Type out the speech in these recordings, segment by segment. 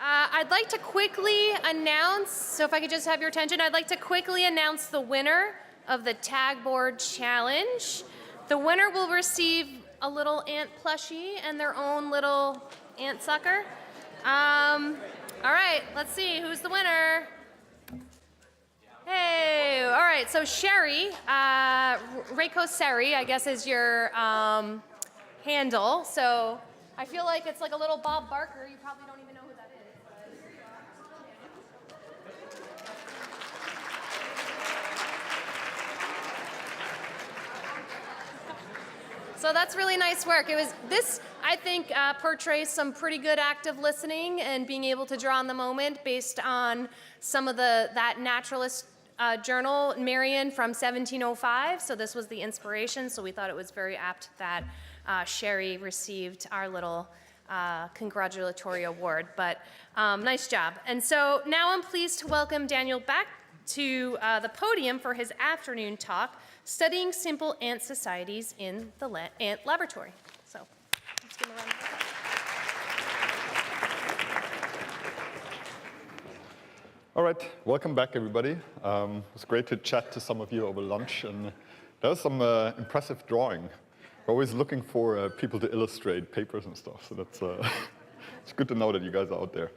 I'd like to quickly announce, so if I could just have your attention, I'd like to quickly announce the winner of the Tag Board Challenge. The winner will receive a little ant plushie and their own little ant sucker. All right, let's see, who's the winner? Hey, all right, so Sherry, Reiko Seri, I guess is your handle. So I feel like it's like a little Bob Barker. You probably don't even know who that is. So that's really nice work. This, I think, portrays some pretty good active listening and being able to draw on the moment based on some of that naturalist journal, Marion, from 1705. So this was the inspiration. So we thought it was very apt that Sherry received our little congratulatory award. But nice job. And so now I'm pleased to welcome Daniel back to the podium for his afternoon talk, Studying Simple Ant Societies in the Ant Laboratory. So let's give him a round of applause. All right, welcome back, everybody. It was great to chat to some of you over lunch, and there was some impressive drawing. We're always looking for people to illustrate papers and stuff, so that's it's good to know that you guys are out there.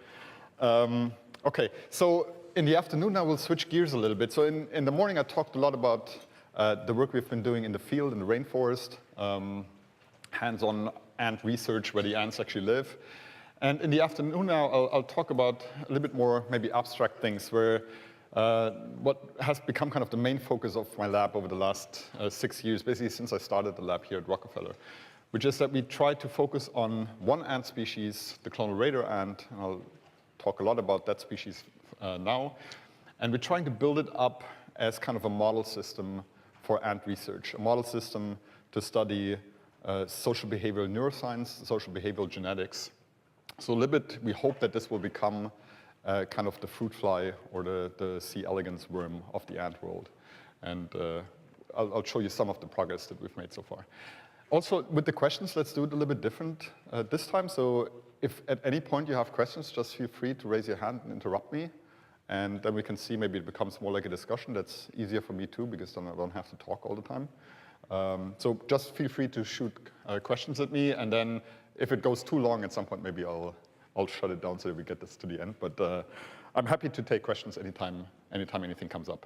Okay, so in the afternoon now we'll switch gears a little bit. So in the morning I talked a lot about the work we've been doing in the field, in the rainforest, hands-on ant research where the ants actually live. And in the afternoon now, I'll talk about a little bit more maybe abstract things where what has become kind of the main focus of my lab over the last 6 years, basically since I started the lab here at Rockefeller, which is that we try to focus on one ant species, the Kronauer ant, and I'll talk a lot about that species now, and we're trying to build it up as kind of a model system for ant research, a model system to study social behavioral neuroscience, social behavioral genetics. So a little bit, we hope that this will become kind of the fruit fly or the C. elegans worm of the ant world. And I'll show you some of the progress that we've made so far. Also, with the questions, let's do it a little bit different this time. So if at any point you have questions, just feel free to raise your hand and interrupt me. And then we can see maybe it becomes more like a discussion. That's easier for me too, because then I don't have to talk all the time. So just feel free to shoot questions at me, and then if it goes too long at some point, maybe I'll shut it down so that we get this to the end. But I'm happy to take questions anytime anything comes up.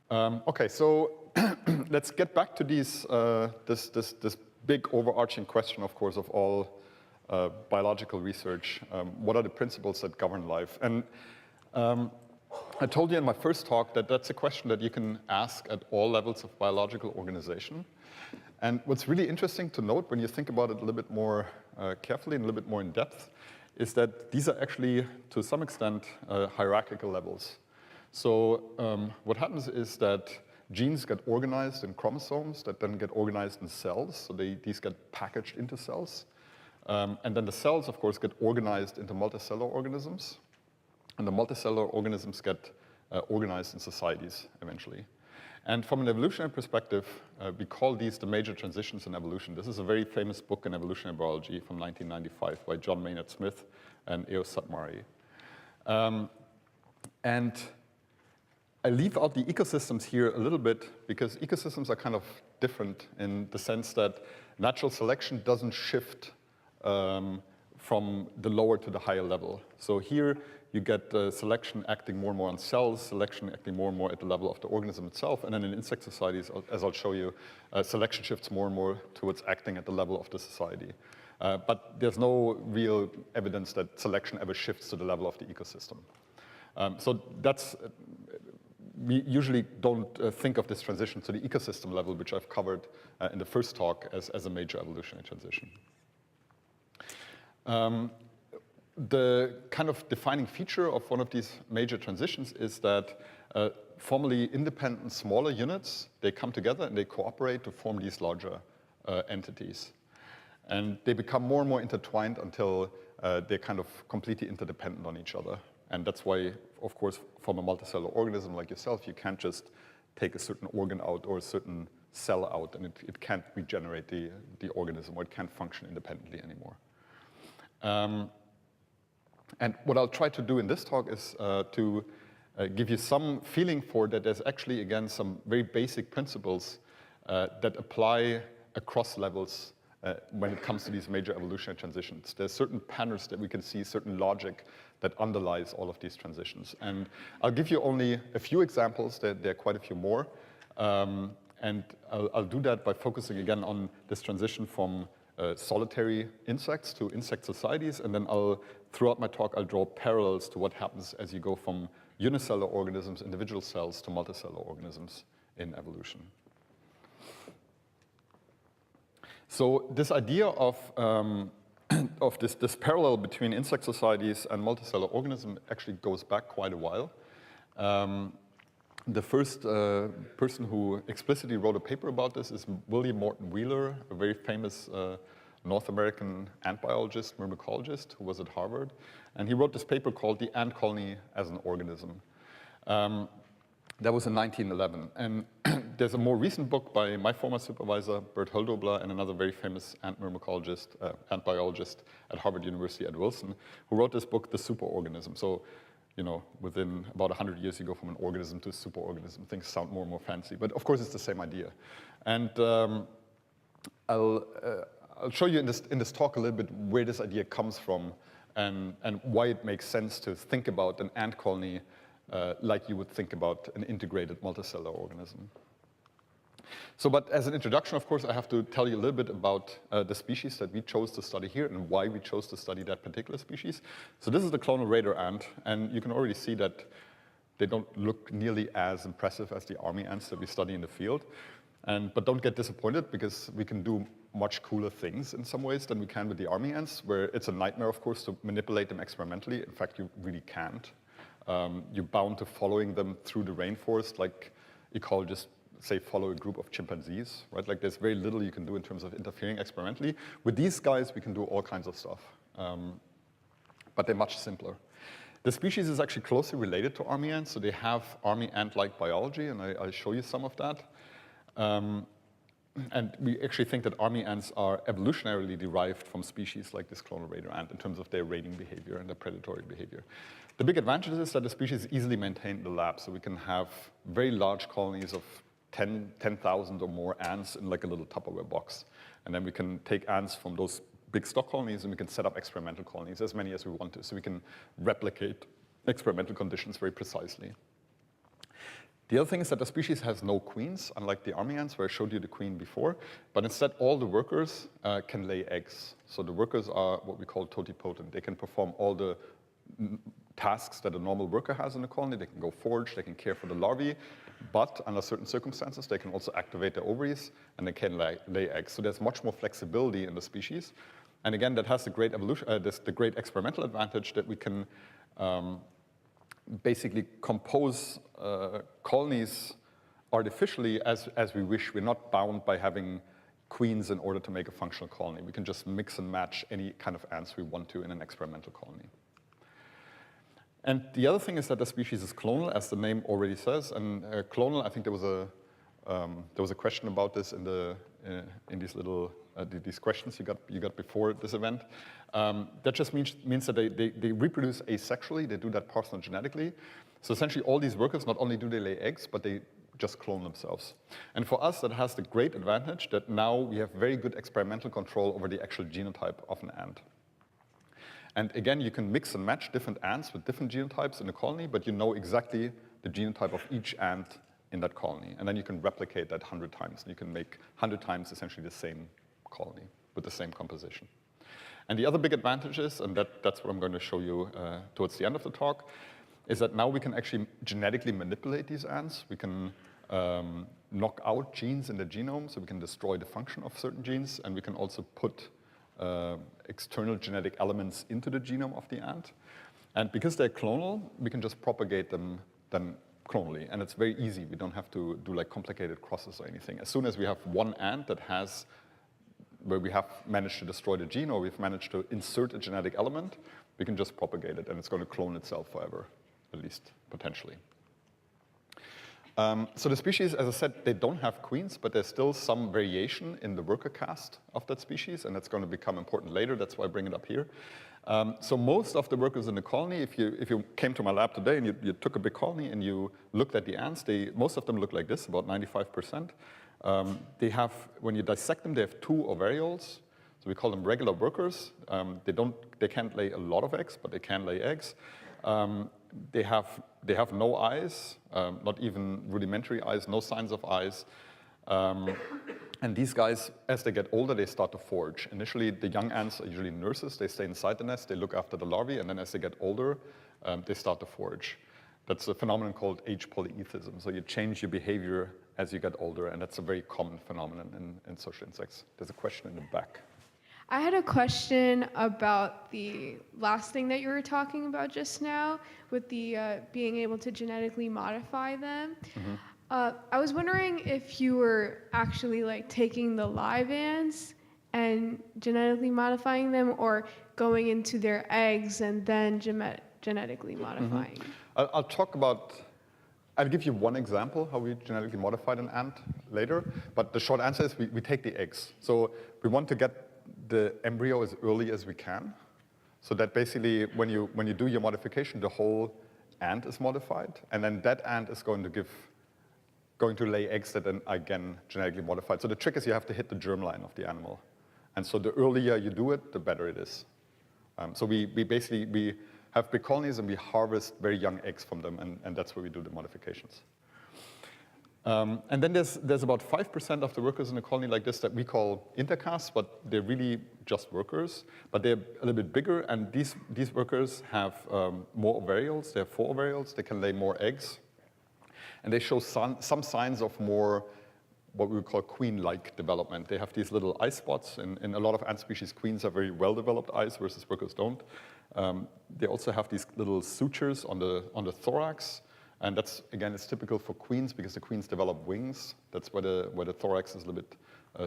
Okay, so let's get back to this big overarching question, of course, of all biological research. What are the principles that govern life? And I told you in my first talk that that's a question that you can ask at all levels of biological organization. And what's really interesting to note when you think about it a little bit more carefully and a little bit more in depth is that these are actually, to some extent, hierarchical levels. So what happens is that genes get organized in chromosomes that then get organized in cells. So these get packaged into cells. And then the cells, of course, get organized into multicellular organisms. And the multicellular organisms get organized in societies eventually. And from an evolutionary perspective, we call these the major transitions in evolution. This is a very famous book in evolutionary biology from 1995 by John Maynard Smith and Eo Satmari. And I leave out the ecosystems here a little bit because ecosystems are kind of different in the sense that natural selection doesn't shift from the lower to the higher level. So here you get selection acting more and more on cells, selection acting more and more at the level of the organism itself, and then in insect societies, as I'll show you, selection shifts more and more towards acting at the level of the society. But there's no real evidence that selection ever shifts to the level of the ecosystem. So that's, we usually don't think of this transition to the ecosystem level, which I've covered in the first talk as a major evolutionary transition. The kind of defining feature of one of these major transitions is that formerly independent smaller units, they come together and they cooperate to form these larger entities. And they become more and more intertwined until they're kind of completely interdependent on each other. And that's why, of course, from a multicellular organism like yourself, you can't just take a certain organ out or a certain cell out, and it can't regenerate the organism, or it can't function independently anymore. And what I'll try to do in this talk is to give you some feeling for that there's actually, again, some very basic principles that apply across levels when it comes to these major evolutionary transitions. There's certain patterns that we can see, certain logic that underlies all of these transitions. And I'll give you only a few examples. There are quite a few more. And I'll do that by focusing again on this transition from solitary insects to insect societies. And then throughout my talk, I'll draw parallels to what happens as you go from unicellular organisms, individual cells, to multicellular organisms in evolution. So this idea of this parallel between insect societies and multicellular organisms actually goes back quite a while. The first person who explicitly wrote a paper about this is William Morton Wheeler, a very famous North American ant biologist, myrmecologist, who was at Harvard. And he wrote this paper called The Ant Colony as an Organism. That was in 1911. And there's a more recent book by my former supervisor, Bert Höldobler, and another very famous ant myrmecologist, ant biologist at Harvard University, Ed Wilson, who wrote this book, The Superorganism. So, you know, within about 100 years, you go from an organism to a superorganism. Things sound more and more fancy. But of course, it's the same idea. And I'll show you in this talk a little bit where this idea comes from and why it makes sense to think about an ant colony like you would think about an integrated multicellular organism. So, but as an introduction, of course, I have to tell you a little bit about the species that we chose to study here and why we chose to study that particular species. So this is the clonal raider ant, and you can already see that they don't look nearly as impressive as the army ants that we study in the field. But don't get disappointed, because we can do much cooler things in some ways than we can with the army ants, where it's a nightmare, of course, to manipulate them experimentally. In fact, you really can't. You're bound to following them through the rainforest, like ecologists say follow a group of chimpanzees, right? Like there's very little you can do in terms of interfering experimentally. With these guys, we can do all kinds of stuff, but they're much simpler. The species is actually closely related to army ants, so they have army ant-like biology, and I'll show you some of that. And we actually think that army ants are evolutionarily derived from species like this clonal raider ant in terms of their raiding behavior and their predatory behavior. The big advantage is that the species is easily maintained in the lab, so we can have very large colonies of 10,000 or more ants in like a little Tupperware box. And then we can take ants from those big stock colonies and we can set up experimental colonies, as many as we want to, so we can replicate experimental conditions very precisely. The other thing is that the species has no queens, unlike the army ants, where I showed you the queen before, but instead all the workers can lay eggs. So the workers are what we call totipotent. They can perform all the tasks that a normal worker has in the colony. They can go forage, they can care for the larvae, but under certain circumstances, they can also activate their ovaries and they can lay eggs. So there's much more flexibility in the species. And again, that has the great the great experimental advantage that we can basically compose colonies artificially as we wish. We're not bound by having queens in order to make a functional colony. We can just mix and match any kind of ants we want to in an experimental colony. And the other thing is that the species is clonal, as the name already says. And clonal, I think there was a question about this in these little these questions you got before this event. That just means that they reproduce asexually. They do that parthenogenetically. So essentially, all these workers, not only do they lay eggs, but they just clone themselves. And for us, that has the great advantage that now we have very good experimental control over the actual genotype of an ant. And again, you can mix and match different ants with different genotypes in a colony, but you know exactly the genotype of each ant in that colony. And then you can replicate that 100 times. And you can make 100 times essentially the same colony with the same composition. And the other big advantage is, and that's what I'm going to show you towards the end of the talk, is that now we can actually genetically manipulate these ants. We can knock out genes in the genome, so we can destroy the function of certain genes, and we can also put external genetic elements into the genome of the ant. And because they're clonal, we can just propagate them then clonally, and it's very easy. We don't have to do like complicated crosses or anything. As soon as we have one ant that has, where we have managed to destroy the gene or we've managed to insert a genetic element, we can just propagate it and it's going to clone itself forever, at least potentially. So the species, as I said, they don't have queens, but there's still some variation in the worker caste of that species, and that's going to become important later. That's why I bring it up here. So most of the workers in the colony, if you came to my lab today and you took a big colony and you looked at the ants, most of them look like this, about 95%. They have, when you dissect them, they have 2 ovarioles. So we call them regular workers. They can't lay a lot of eggs, but they can lay eggs. They have no eyes, not even rudimentary eyes, no signs of eyes. And these guys, as they get older, they start to forage. Initially, the young ants are usually nurses. They stay inside the nest, they look after the larvae, and then as they get older, they start to forage. That's a phenomenon called age polyethism. So you change your behavior as you get older, and that's a very common phenomenon in social insects. There's a question in the back. I had a question about the last thing that you were talking about just now, with the being able to genetically modify them. Mm-hmm. I was wondering if you were actually like taking the live ants and genetically modifying them, or going into their eggs and then genetically modifying. Mm-hmm. I'll give you one example how we genetically modified an ant later, but the short answer is we take the eggs. So we want to get the embryo as early as we can, so that basically when you do your modification, the whole ant is modified, and then that ant is going to lay eggs that then again genetically modified. So the trick is you have to hit the germline of the animal, and so the earlier you do it, the better it is. So we basically have big colonies and we harvest very young eggs from them, and that's where we do the modifications. And then there's about 5% of the workers in a colony like this that we call intercastes, but they're really just workers, but they're a little bit bigger, and these workers have more ovarioles. They have 4 ovarioles. They can lay more eggs, and they show some signs of more what we would call queen-like development. They have these little eye spots. In a lot of ant species, queens have very well-developed eyes, versus workers don't. They also have these little sutures on the thorax. And that's, again, it's typical for queens because the queens develop wings. That's where the thorax is a little bit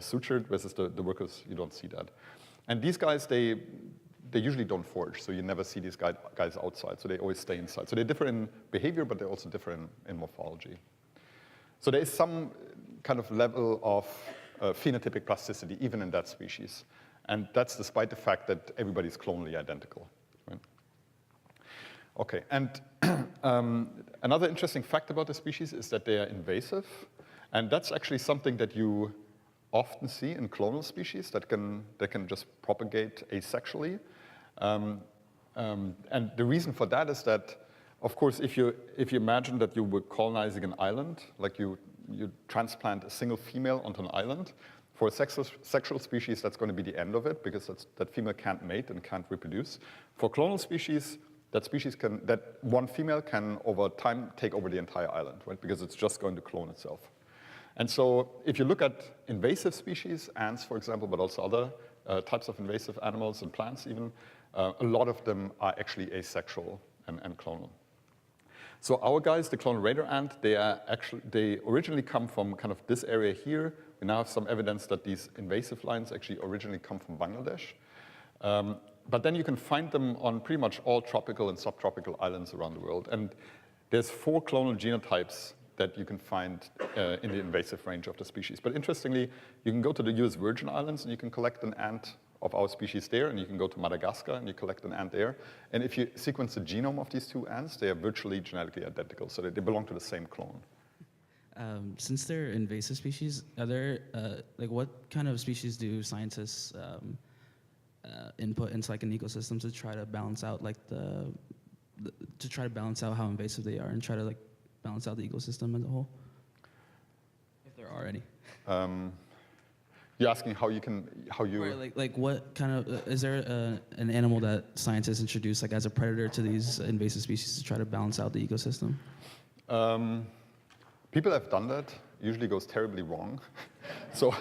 sutured, versus the workers, you don't see that. And these guys, they usually don't forage, so you never see these guys outside, so they always stay inside. So they differ in behavior, but they also differ in morphology. So there is some kind of level of phenotypic plasticity, even in that species. And that's despite the fact that everybody's clonally identical. Right? Okay, and another interesting fact about the species is that they are invasive, and that's actually something that you often see in clonal species that can just propagate asexually. And the reason for that is that, of course, if you imagine that you were colonizing an island, like you transplant a single female onto an island, for a sexual species, that's going to be the end of it, because that female can't mate and can't reproduce. For clonal species, that one female can, over time, take over the entire island, right? Because it's just going to clone itself. And so if you look at invasive species, ants, for example, but also other types of invasive animals and plants even, a lot of them are actually asexual and clonal. So our guys, the clonal radar ant, they originally come from kind of this area here. We now have some evidence that these invasive lines actually originally come from Bangladesh. But then you can find them on pretty much all tropical and subtropical islands around the world. And there's 4 clonal genotypes that you can find in the invasive range of the species. But interestingly, you can go to the US Virgin Islands and you can collect an ant of our species there, and you can go to Madagascar and you collect an ant there. And if you sequence the genome of these 2 ants, they are virtually genetically identical, so they belong to the same clone. Since they're invasive species, are there, what kind of species do scientists input into like an ecosystem to try to balance out how invasive they are and try to like balance out the ecosystem as a whole, if there are any? You're asking how you? Right, like what kind of is there an animal that scientists introduce like as a predator to these invasive species to try to balance out the ecosystem? People have done that. Usually goes terribly wrong. So.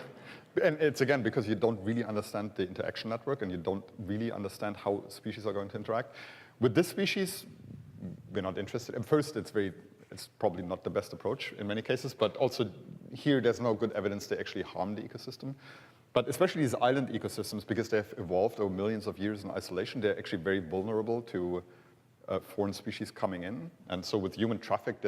And it's, again, because you don't really understand the interaction network and you don't really understand how species are going to interact. With this species, we're not interested. At first, it's probably not the best approach in many cases, but also here, there's no good evidence they actually harm the ecosystem. But especially these island ecosystems, because they've evolved over millions of years in isolation, they're actually very vulnerable to foreign species coming in. And so with human traffic,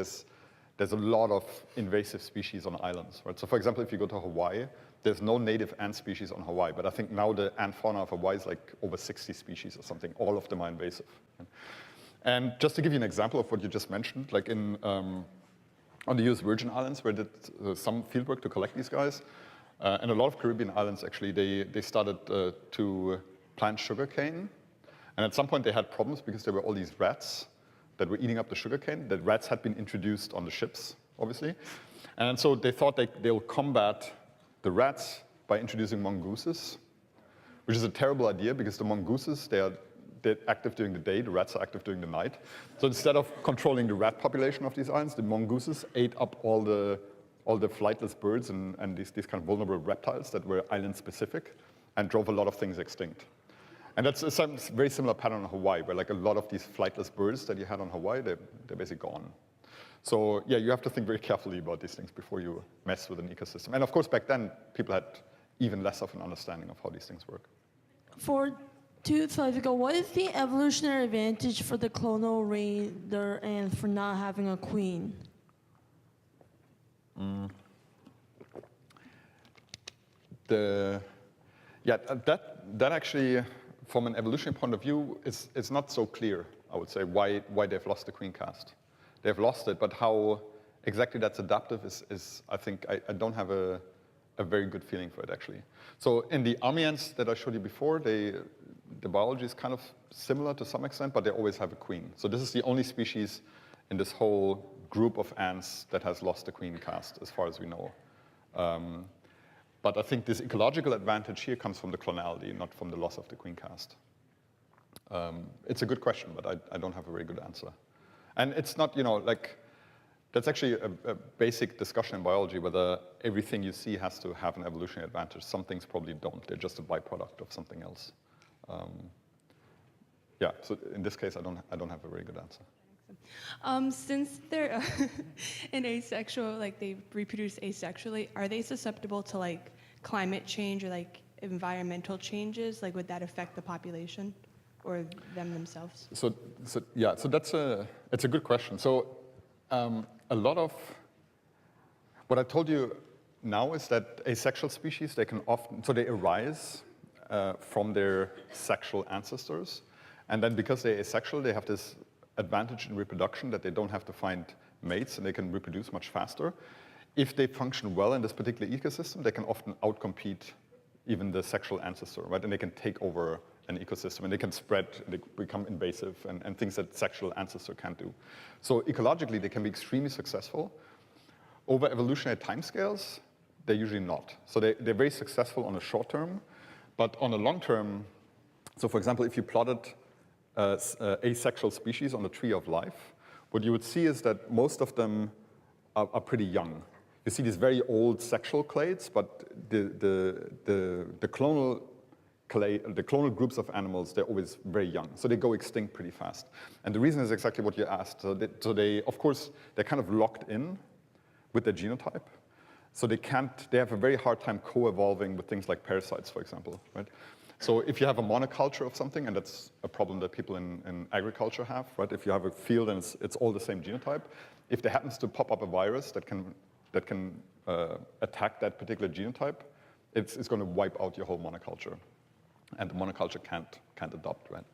there's a lot of invasive species on islands, right? So for example, if you go to Hawaii, there's no native ant species on Hawaii, but I think now the ant fauna of Hawaii is like over 60 species or something. All of them are invasive. And just to give you an example of what you just mentioned, like on the US Virgin Islands, where I did some fieldwork to collect these guys, and a lot of Caribbean islands actually, they started to plant sugarcane. And at some point they had problems because there were all these rats that were eating up the sugarcane. The rats had been introduced on the ships, obviously. And so they thought they'll combat the rats by introducing mongooses, which is a terrible idea because the mongooses, they're active during the day, the rats are active during the night. So instead of controlling the rat population of these islands, the mongooses ate up all the flightless birds and these kind of vulnerable reptiles that were island specific and drove a lot of things extinct. And that's a very similar pattern on Hawaii, where like a lot of these flightless birds that you had on Hawaii, they're basically gone. So yeah, you have to think very carefully about these things before you mess with an ecosystem. And of course, back then, people had even less of an understanding of how these things work. For 2 slides ago, what is the evolutionary advantage for the clonal raider ant for not having a queen? That actually, from an evolutionary point of view, it's not so clear, I would say, why they've lost the queen caste. They've lost it, but how exactly that's adaptive is I think, I don't have a very good feeling for it, actually. So in the army ants that I showed you before, the biology is kind of similar to some extent, but they always have a queen. So this is the only species in this whole group of ants that has lost the queen caste, as far as we know. But I think this ecological advantage here comes from the clonality, not from the loss of the queen caste. It's a good question, but I don't have a very good answer. And it's not, like, that's actually a basic discussion in biology, whether everything you see has to have an evolutionary advantage. Some things probably don't. They're just a byproduct of something else. Yeah, so in this case, I don't have a very good answer. Since they're an asexual, like they reproduce asexually, are they susceptible to like climate change or like environmental changes? Like would that affect the population or them themselves? So that's it's a good question. So a lot of what I told you now is that asexual species, they can often, so they arise from their sexual ancestors. And then because they're asexual, they have this advantage in reproduction that they don't have to find mates and they can reproduce much faster. If they function well in this particular ecosystem, they can often outcompete even the sexual ancestor, right? And they can take over an ecosystem and they can spread, they become invasive and things that sexual ancestor can't do. So ecologically, they can be extremely successful. Over evolutionary timescales, they're usually not. So they're very successful on a short term, but on a long term, so for example, if you plotted asexual species on the tree of life, what you would see is that most of them are pretty young. You see these very old sexual clades, but the clonal groups of animals, they're always very young. So they go extinct pretty fast. And the reason is exactly what you asked. So they of course, they're kind of locked in with their genotype. So they have a very hard time co-evolving with things like parasites, for example, right? So if you have a monoculture of something, and that's a problem that people in agriculture have, right? If you have a field and it's all the same genotype, if there happens to pop up a virus that can attack that particular genotype, it's going to wipe out your whole monoculture, and the monoculture can't adopt, right?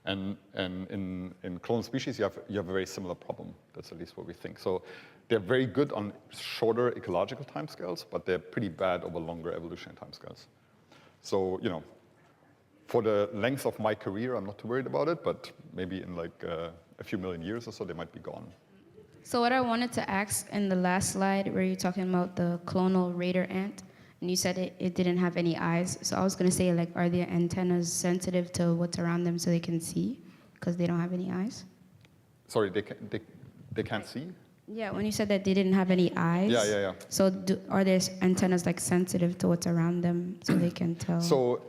And in clonal species, you have a very similar problem. That's at least what we think. So they're very good on shorter ecological timescales, but they're pretty bad over longer evolutionary timescales. So for the length of my career, I'm not too worried about it, but maybe in like a few million years or so, they might be gone. So what I wanted to ask in the last slide, where you're talking about the clonal raider ant, and you said it didn't have any eyes. So I was going to say, like, are the antennas sensitive to what's around them so they can see, because they don't have any eyes? Sorry, they can't see? Yeah, when you said that they didn't have any eyes. Yeah. So are their antennas like sensitive to what's around them so they can tell? So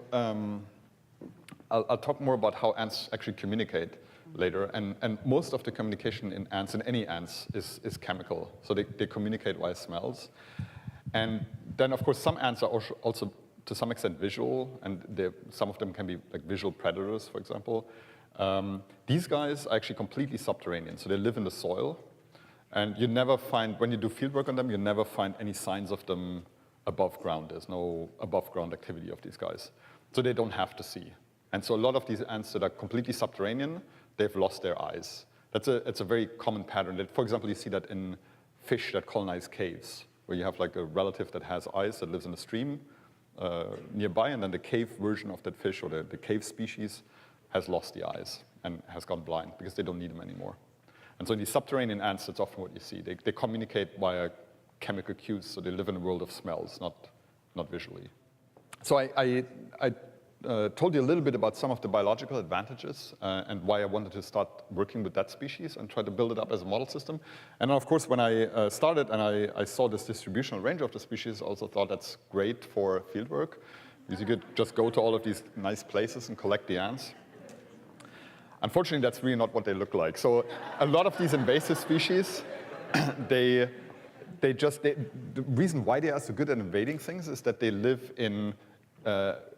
I'll talk more about how ants actually communicate later. And most of the communication in ants, in any ants, is chemical. So they communicate via smells. And then, of course, some ants are also to some extent visual, and some of them can be like visual predators, for example. These guys are actually completely subterranean, so they live in the soil. And you never find, when you do field work on them, you never find any signs of them above ground. There's no above ground activity of these guys. So they don't have to see. And so a lot of these ants that are completely subterranean, they've lost their eyes. It's a very common pattern. For example, you see that in fish that colonize caves, where you have like a relative that has eyes that lives in a stream nearby, and then the cave version of that fish, or the cave species, has lost the eyes and has gone blind because they don't need them anymore. And so in these subterranean ants, that's often what you see. They communicate via chemical cues, so they live in a world of smells, not visually. So I told you a little bit about some of the biological advantages and why I wanted to start working with that species and try to build it up as a model system. And then, of course, when I started and I saw this distributional range of the species, I also thought that's great for fieldwork, because you could just go to all of these nice places and collect the ants. Unfortunately, that's really not what they look like. So a lot of these invasive species, the reason why they are so good at invading things is that they live in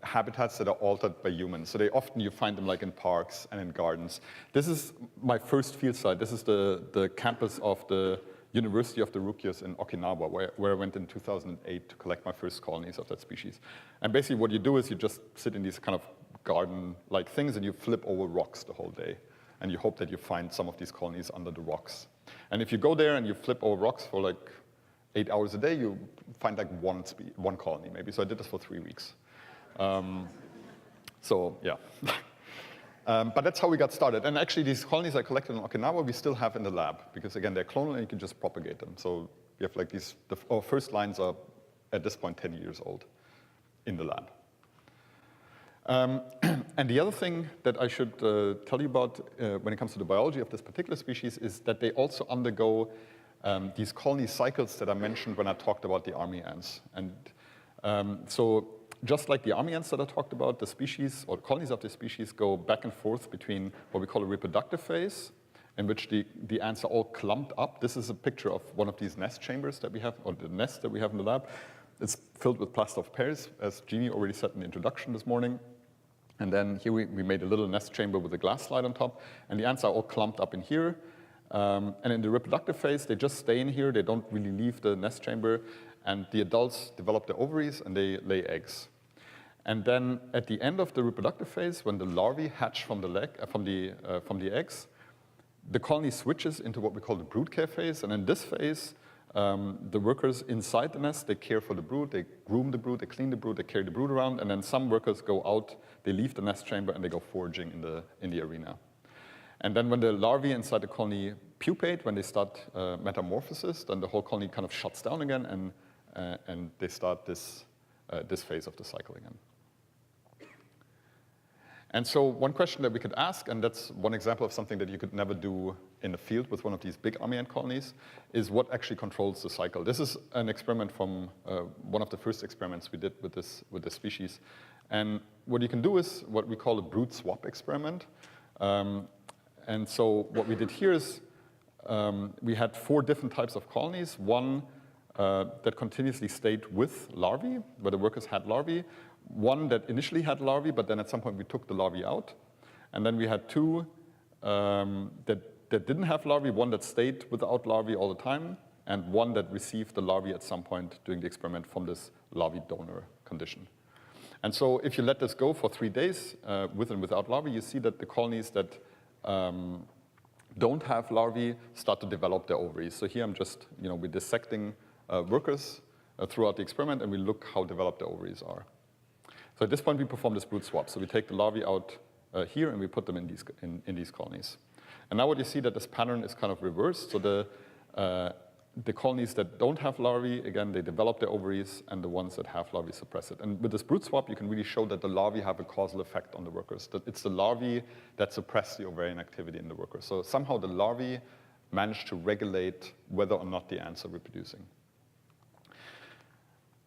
habitats that are altered by humans. So you find them like in parks and in gardens. This is my first field site. This is the campus of the University of the Ryukyus in Okinawa, where I went in 2008 to collect my first colonies of that species. And basically what you do is you just sit in these kind of garden-like things and you flip over rocks the whole day. And you hope that you find some of these colonies under the rocks. And if you go there and you flip over rocks for like 8 hours a day, you find like one colony maybe. So I did this for 3 weeks. So yeah. But that's how we got started. And actually these colonies I collected in Okinawa, we still have in the lab, because again, they're clonal and you can just propagate them. So we have like these, our first lines are at this point 10 years old in the lab. And the other thing that I should tell you about when it comes to the biology of this particular species is that they also undergo these colony cycles that I mentioned when I talked about the army ants. And so just like the army ants that I talked about, the species, or colonies of the species, go back and forth between what we call a reproductive phase, in which the ants are all clumped up. This is a picture of one of these nest chambers that we have, or the nest that we have in the lab. It's filled with plaster of Paris, as Jeannie already said in the introduction this morning. And then here we made a little nest chamber with a glass slide on top, and the ants are all clumped up in here. And in the reproductive phase, they just stay in here. They don't really leave the nest chamber. And the adults develop their ovaries, and they lay eggs. And then at the end of the reproductive phase, when the larvae hatch from the eggs, the colony switches into what we call the brood care phase. And in this phase, the workers inside the nest, they care for the brood, they groom the brood, they clean the brood, they carry the brood around. And then some workers go out, they leave the nest chamber, and they go foraging in the arena. And then when the larvae inside the colony pupate, when they start metamorphosis, then the whole colony kind of shuts down again, and they start this phase of the cycle again. And so one question that we could ask, and that's one example of something that you could never do in the field with one of these big army ant colonies, is what actually controls the cycle. This is an experiment from one of the first experiments we did with this species. And what you can do is what we call a brood swap experiment. And so what we did here is we had 4 different types of colonies. One that continuously stayed with larvae, where the workers had larvae. One that initially had larvae, but then at some point we took the larvae out. And then we had 2 that didn't have larvae, one that stayed without larvae all the time, and one that received the larvae at some point during the experiment from this larvae donor condition. And so if you let this go for 3 days with and without larvae, you see that the colonies that don't have larvae start to develop their ovaries. So here I'm just, we're dissecting workers throughout the experiment, and we look how developed the ovaries are. So at this point, we perform this brood swap. So we take the larvae out here, and we put them in these colonies. And now what you see that this pattern is kind of reversed. So the colonies that don't have larvae, again, they develop their ovaries, and the ones that have larvae suppress it. And with this brood swap, you can really show that the larvae have a causal effect on the workers, that it's the larvae that suppress the ovarian activity in the workers. So somehow the larvae manage to regulate whether or not the ants are reproducing.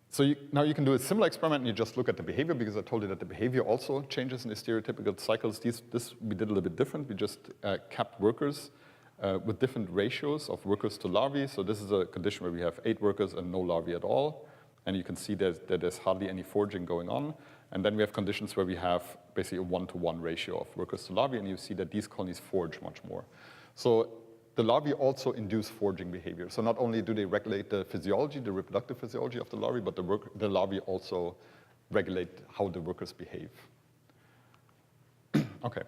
So now you can do a similar experiment, and you just look at the behavior, because I told you that the behavior also changes in the stereotypical cycles. This we did a little bit different. We just kept workers with different ratios of workers to larvae. So this is a condition where we have 8 workers and no larvae at all. And you can see that there's hardly any foraging going on. And then we have conditions where we have basically a 1-to-1 ratio of workers to larvae, and you see that these colonies forage much more. So the larvae also induce foraging behavior. So not only do they regulate the physiology, the reproductive physiology of the larvae, but the larvae also regulate how the workers behave. Okay,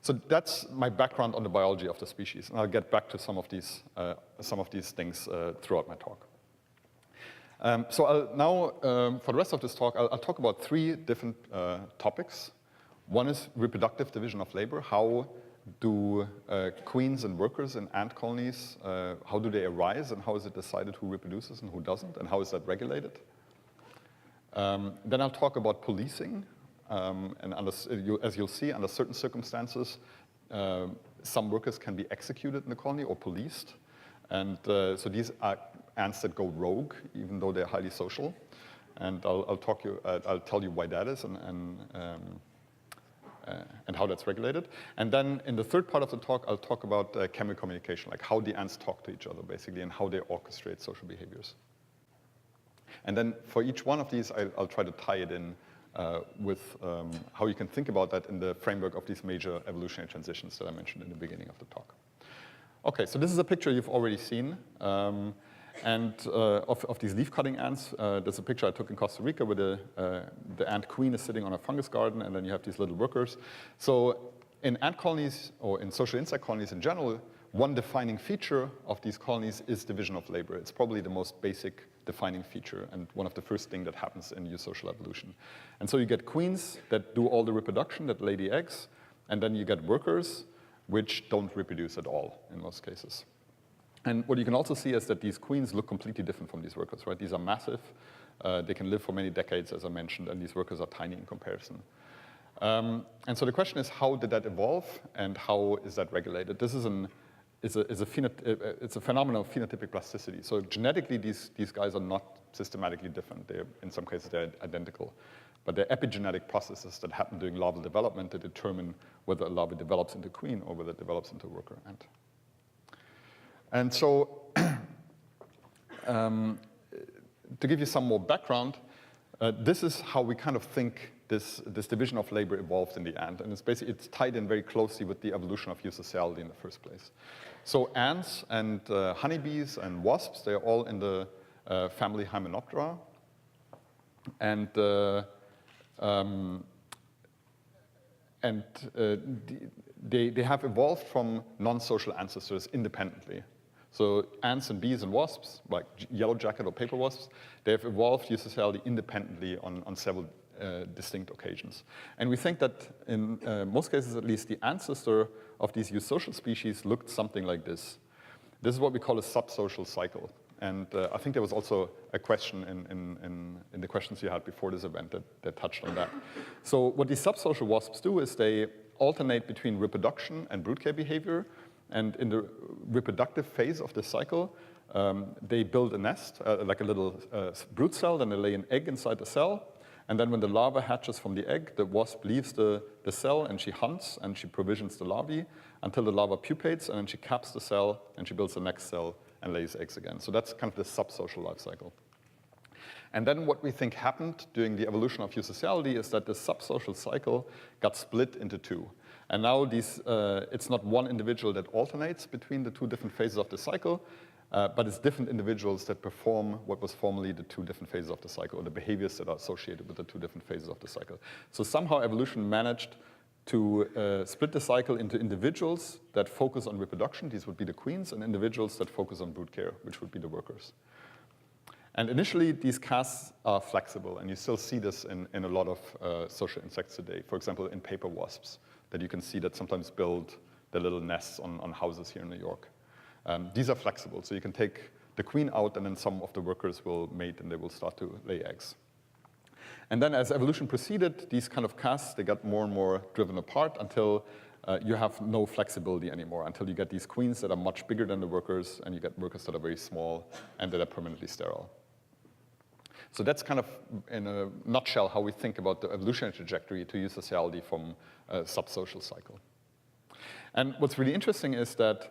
so that's my background on the biology of the species, and I'll get back to some of these things throughout my talk. So I'll now, for the rest of this talk, I'll talk about 3 different topics. One is reproductive division of labor. How do queens and workers in ant colonies, how do they arise, and how is it decided who reproduces and who doesn't, and how is that regulated? Then I'll talk about policing, and as you'll see, under certain circumstances, some workers can be executed in the colony or policed. And so these are ants that go rogue, even though they're highly social. And I'll tell you why that is and how that's regulated. And then in the third part of the talk, I'll talk about chemical communication, like how the ants talk to each other, basically, and how they orchestrate social behaviors. And then for each one of these, I'll try to tie it in with how you can think about that in the framework of these major evolutionary transitions that I mentioned in the beginning of the talk. Okay, so this is a picture you've already seen. Of these leaf-cutting ants. There's a picture I took in Costa Rica where the ant queen is sitting on a fungus garden, and then you have these little workers. So in ant colonies, or in social insect colonies in general, one defining feature of these colonies is division of labor. It's probably the most basic defining feature and one of the first things that happens in eusocial evolution. And so you get queens that do all the reproduction, that lay the eggs, and then you get workers which don't reproduce at all in most cases. And what you can also see is that these queens look completely different from these workers, right? These are massive. They can live for many decades, as I mentioned, and these workers are tiny in comparison. And so the question is, how did that evolve, and how is that regulated? This is it's a phenomenon of phenotypic plasticity. So genetically, these guys are not systematically different. In some cases, they're identical. But they're epigenetic processes that happen during larval development that determine whether a larva develops into queen or whether it develops into worker ant. And so, to give you some more background, this is how we kind of think this division of labor evolved in the ant. And it's tied in very closely with the evolution of eusociality in the first place. So ants and honeybees and wasps, they're all in the family Hymenoptera. And they have evolved from non-social ancestors independently. So ants and bees and wasps, like yellow jacket or paper wasps, they have evolved eusociality independently on several distinct occasions. And we think that in most cases, at least, the ancestor of these eusocial species looked something like this. This is what we call a subsocial cycle. And I think there was also a question in the questions you had before this event that touched on that. So what these subsocial wasps do is they alternate between reproduction and brood care behavior. And in the reproductive phase of the cycle, they build a nest, like a little brood cell, then they lay an egg inside the cell. And then when the larva hatches from the egg, the wasp leaves the cell and she hunts and she provisions the larvae until the larva pupates, and then she caps the cell and she builds the next cell and lays eggs again. So that's kind of the subsocial life cycle. And then what we think happened during the evolution of eusociality is that the subsocial cycle got split into 2. And now it's not one individual that alternates between the 2 different phases of the cycle, but it's different individuals that perform what was formerly the 2 different phases of the cycle, or the behaviors that are associated with the 2 different phases of the cycle. So somehow evolution managed to split the cycle into individuals that focus on reproduction, these would be the queens, and individuals that focus on brood care, which would be the workers. And initially, these castes are flexible, and you still see this in a lot of social insects today. For example, in paper wasps, that you can see that sometimes build their little nests on houses here in New York. These are flexible, so you can take the queen out, and then some of the workers will mate, and they will start to lay eggs. And then as evolution proceeded, these kind of castes, they got more and more driven apart until you have no flexibility anymore, until you get these queens that are much bigger than the workers, and you get workers that are very small and that are permanently sterile. So that's kind of, in a nutshell, how we think about the evolutionary trajectory to eusociality from a subsocial cycle. And what's really interesting is that,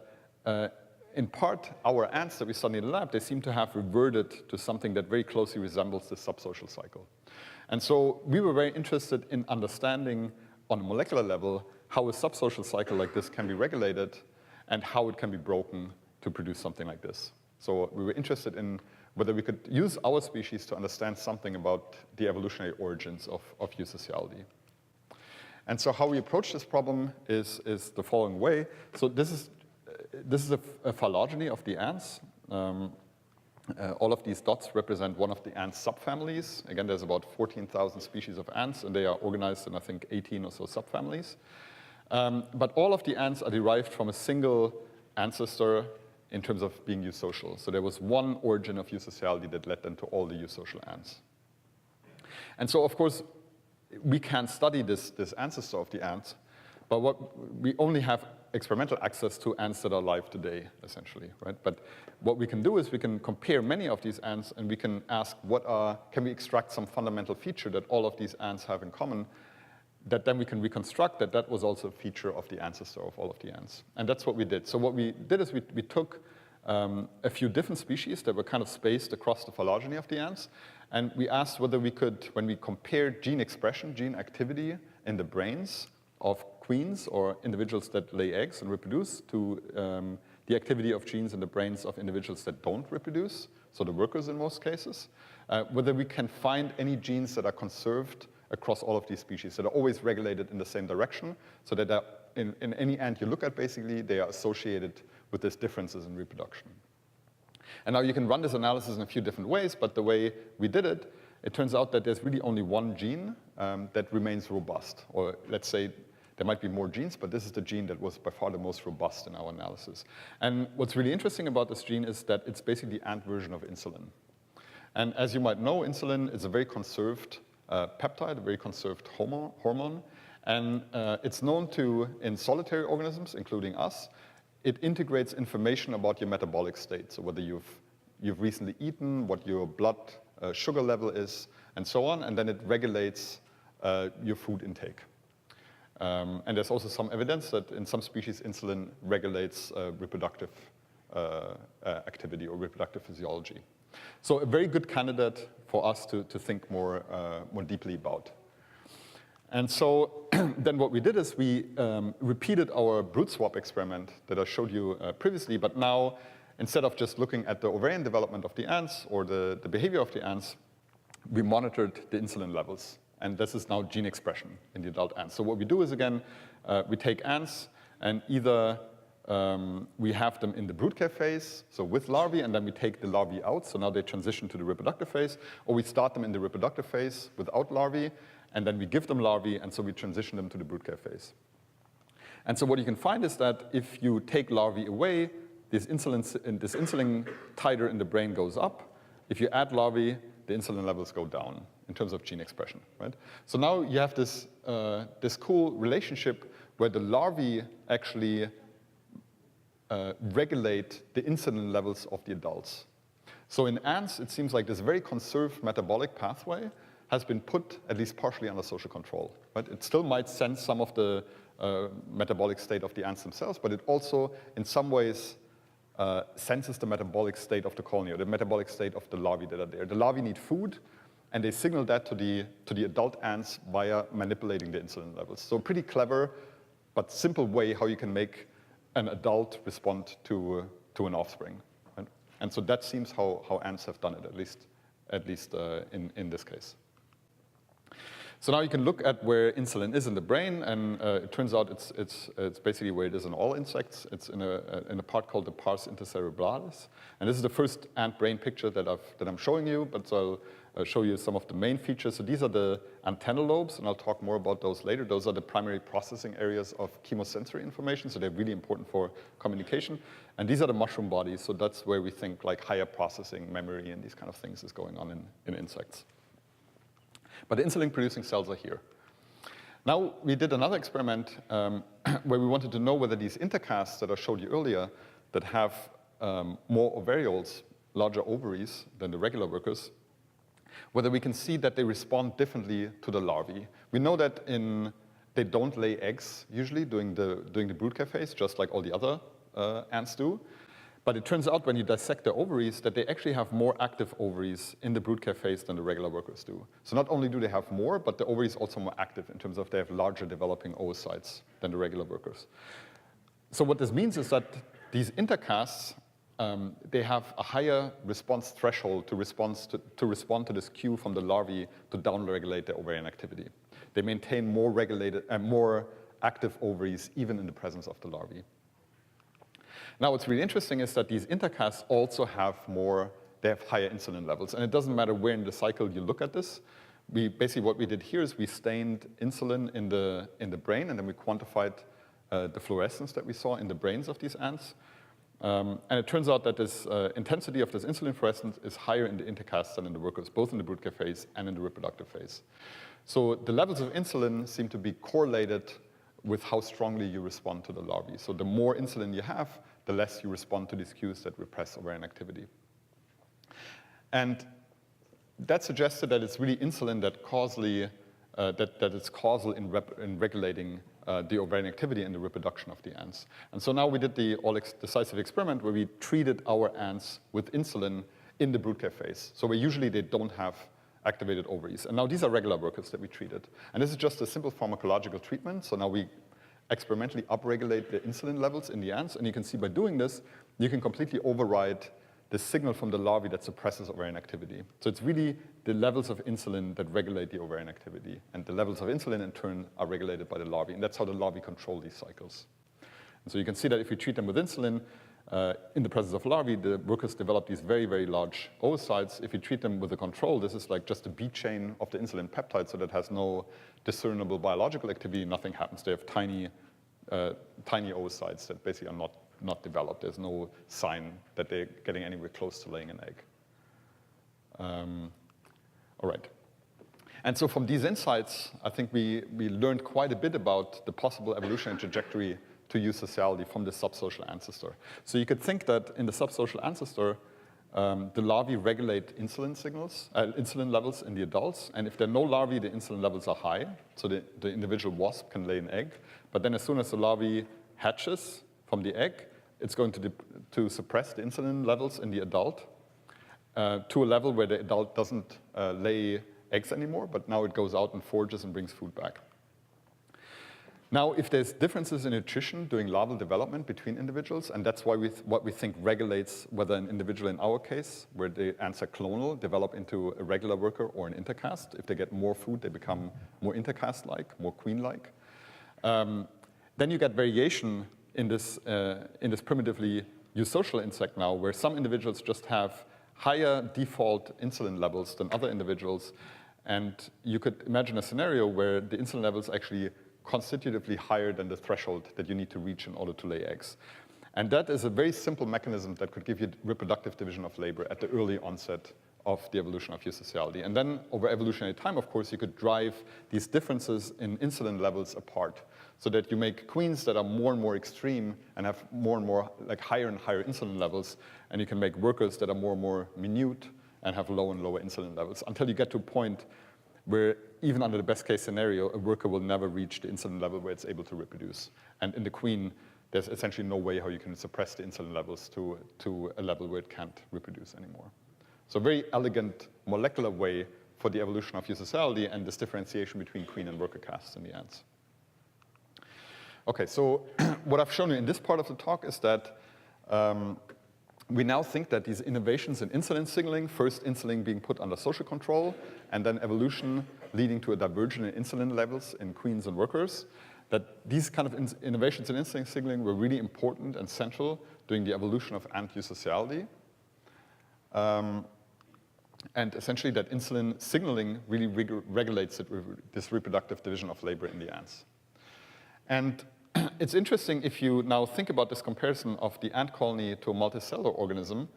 in part, our ants that we study in the lab, they seem to have reverted to something that very closely resembles the subsocial cycle. And so we were very interested in understanding, on a molecular level, how a subsocial cycle like this can be regulated and how it can be broken to produce something like this. So we were interested in whether we could use our species to understand something about the evolutionary origins of eusociality. And so how we approach this problem is the following way. So this is a phylogeny of the ants. All of these dots represent one of the ant subfamilies. Again, there's about 14,000 species of ants, and they are organized in, I think, 18 or so subfamilies. But all of the ants are derived from a single ancestor in terms of being eusocial. So there was one origin of eusociality that led them to all the eusocial ants. And so, of course, we can study this ancestor of the ants, but we only have experimental access to ants that are alive today, essentially, right? But what we can do is we can compare many of these ants, and we can ask can we extract some fundamental feature that all of these ants have in common, that then we can reconstruct that was also a feature of the ancestor of all of the ants. And that's what we did. So what we did is we took a few different species that were kind of spaced across the phylogeny of the ants, and we asked whether we could, when we compared gene expression, gene activity in the brains of queens or individuals that lay eggs and reproduce to the activity of genes in the brains of individuals that don't reproduce, so the workers in most cases, whether we can find any genes that are conserved across all of these species that are always regulated in the same direction, so that in any ant you look at, basically, they are associated with these differences in reproduction. And now you can run this analysis in a few different ways, but the way we did it, it turns out that there's really only one gene that remains robust. Or let's say there might be more genes, but this is the gene that was by far the most robust in our analysis. And what's really interesting about this gene is that it's basically the ant version of insulin. And as you might know, insulin is a very conserved peptide, a very conserved hormone. And it's known to, in solitary organisms, including us, it integrates information about your metabolic state. So whether you've recently eaten, what your blood sugar level is, and so on, and then it regulates your food intake. And there's also some evidence that in some species, insulin regulates reproductive activity or reproductive physiology. So a very good candidate for us to think more deeply about. And so then what we did is we repeated our brood swap experiment that I showed you previously, but now instead of just looking at the ovarian development of the ants or the behavior of the ants, we monitored the insulin levels. And this is now gene expression in the adult ants. So what we do is, again, we take ants and either we have them in the brood care phase, so with larvae, and then we take the larvae out, so now they transition to the reproductive phase, or we start them in the reproductive phase without larvae, and then we give them larvae, and so we transition them to the brood care phase. And so what you can find is that if you take larvae away, this insulin titer in the brain goes up. If you add larvae, the insulin levels go down in terms of gene expression, right? So now you have this cool relationship where the larvae actually regulate the insulin levels of the adults. So in ants, it seems like this very conserved metabolic pathway has been put at least partially under social control, right? It still might sense some of the metabolic state of the ants themselves, but it also, in some ways, senses the metabolic state of the colony or the metabolic state of the larvae that are there. The larvae need food, and they signal that to the adult ants via manipulating the insulin levels. So pretty clever, but simple way how you can make an adult respond to an offspring. Right? And so that seems how ants have done it, at least in this case. So now you can look at where insulin is in the brain, and it turns out it's basically where it is in all insects. It's in a part called the pars intercerebralis. And this is the first ant brain picture that I'm showing you, but so I'll show you some of the main features. So these are the antennal lobes, and I'll talk more about those later. Those are the primary processing areas of chemosensory information, so they're really important for communication. And these are the mushroom bodies, so that's where we think like higher processing, memory, and these kind of things is going on in insects. But the insulin-producing cells are here. Now, we did another experiment where we wanted to know whether these intercasts that I showed you earlier that have more ovarioles, larger ovaries than the regular workers, whether we can see that they respond differently to the larvae. We know that they don't lay eggs, usually, during the brood care phase, just like all the other ants do. But it turns out when you dissect their ovaries that they actually have more active ovaries in the brood care phase than the regular workers do. So not only do they have more, but the ovaries also more active in terms of they have larger developing oocytes than the regular workers. So what this means is that these intercasts they have a higher response threshold to respond to this cue from the larvae to downregulate their ovarian activity. They maintain more regulated and more active ovaries even in the presence of the larvae. Now, what's really interesting is that these intercasts also have they have higher insulin levels. And it doesn't matter where in the cycle you look at this. Basically, what we did here is we stained insulin in the brain, and then we quantified the fluorescence that we saw in the brains of these ants. And it turns out that this intensity of this insulin fluorescence is higher in the intercasts than in the workers, both in the brood care phase and in the reproductive phase. So the levels of insulin seem to be correlated with how strongly you respond to the larvae. So the more insulin you have, the less you respond to these cues that repress ovarian activity. And that suggested that it's really insulin that it's causal in regulating the ovarian activity and the reproduction of the ants. And so now we did the all-decisive experiment where we treated our ants with insulin in the brood care phase. So where usually they don't have activated ovaries. And now these are regular workers that we treated. And this is just a simple pharmacological treatment. So now we experimentally upregulate the insulin levels in the ants. And you can see by doing this, you can completely override the signal from the larvae that suppresses ovarian activity. So it's really the levels of insulin that regulate the ovarian activity. And the levels of insulin, in turn, are regulated by the larvae. And that's how the larvae control these cycles. And so you can see that if we treat them with insulin, in the presence of larvae, the workers develop these very, very large oocytes. If you treat them with a control, this is like just a bead chain of the insulin peptide, so that has no discernible biological activity. Nothing happens. They have tiny oocytes that basically are not developed. There's no sign that they're getting anywhere close to laying an egg. All right. And so from these insights, I think we learned quite a bit about the possible evolutionary trajectory to eusociality from the subsocial ancestor. So you could think that in the subsocial ancestor, the larvae regulate insulin levels in the adults. And if there are no larvae, the insulin levels are high. So the individual wasp can lay an egg. But then as soon as the larvae hatches from the egg, it's going to suppress the insulin levels in the adult to a level where the adult doesn't lay eggs anymore, but now it goes out and forages and brings food back. Now, if there's differences in nutrition during larval development between individuals, and that's why what we think regulates whether an individual, in our case, where the ants are clonal, develop into a regular worker or an intercaste. If they get more food, they become more intercaste-like, more queen-like. Then you get variation in this primitively eusocial insect now, where some individuals just have higher default insulin levels than other individuals. And you could imagine a scenario where the insulin levels actually constitutively higher than the threshold that you need to reach in order to lay eggs. And that is a very simple mechanism that could give you reproductive division of labor at the early onset of the evolution of eusociality. And then over evolutionary time, of course, you could drive these differences in insulin levels apart so that you make queens that are more and more extreme and have more and more, like higher and higher insulin levels, and you can make workers that are more and more minute and have low and lower insulin levels until you get to a point where even under the best case scenario, a worker will never reach the insulin level where it's able to reproduce. And in the queen, there's essentially no way how you can suppress the insulin levels to a level where it can't reproduce anymore. So a very elegant molecular way for the evolution of eusociality and this differentiation between queen and worker castes in the ants. Okay, so what I've shown you in this part of the talk is that we now think that these innovations in insulin signaling, first insulin being put under social control, and then evolution leading to a divergence in insulin levels in queens and workers, that these kind of innovations in insulin signaling were really important and central during the evolution of ant eusociality. And essentially that insulin signaling really regulates this reproductive division of labor in the ants. And it's interesting if you now think about this comparison of the ant colony to a multicellular organism,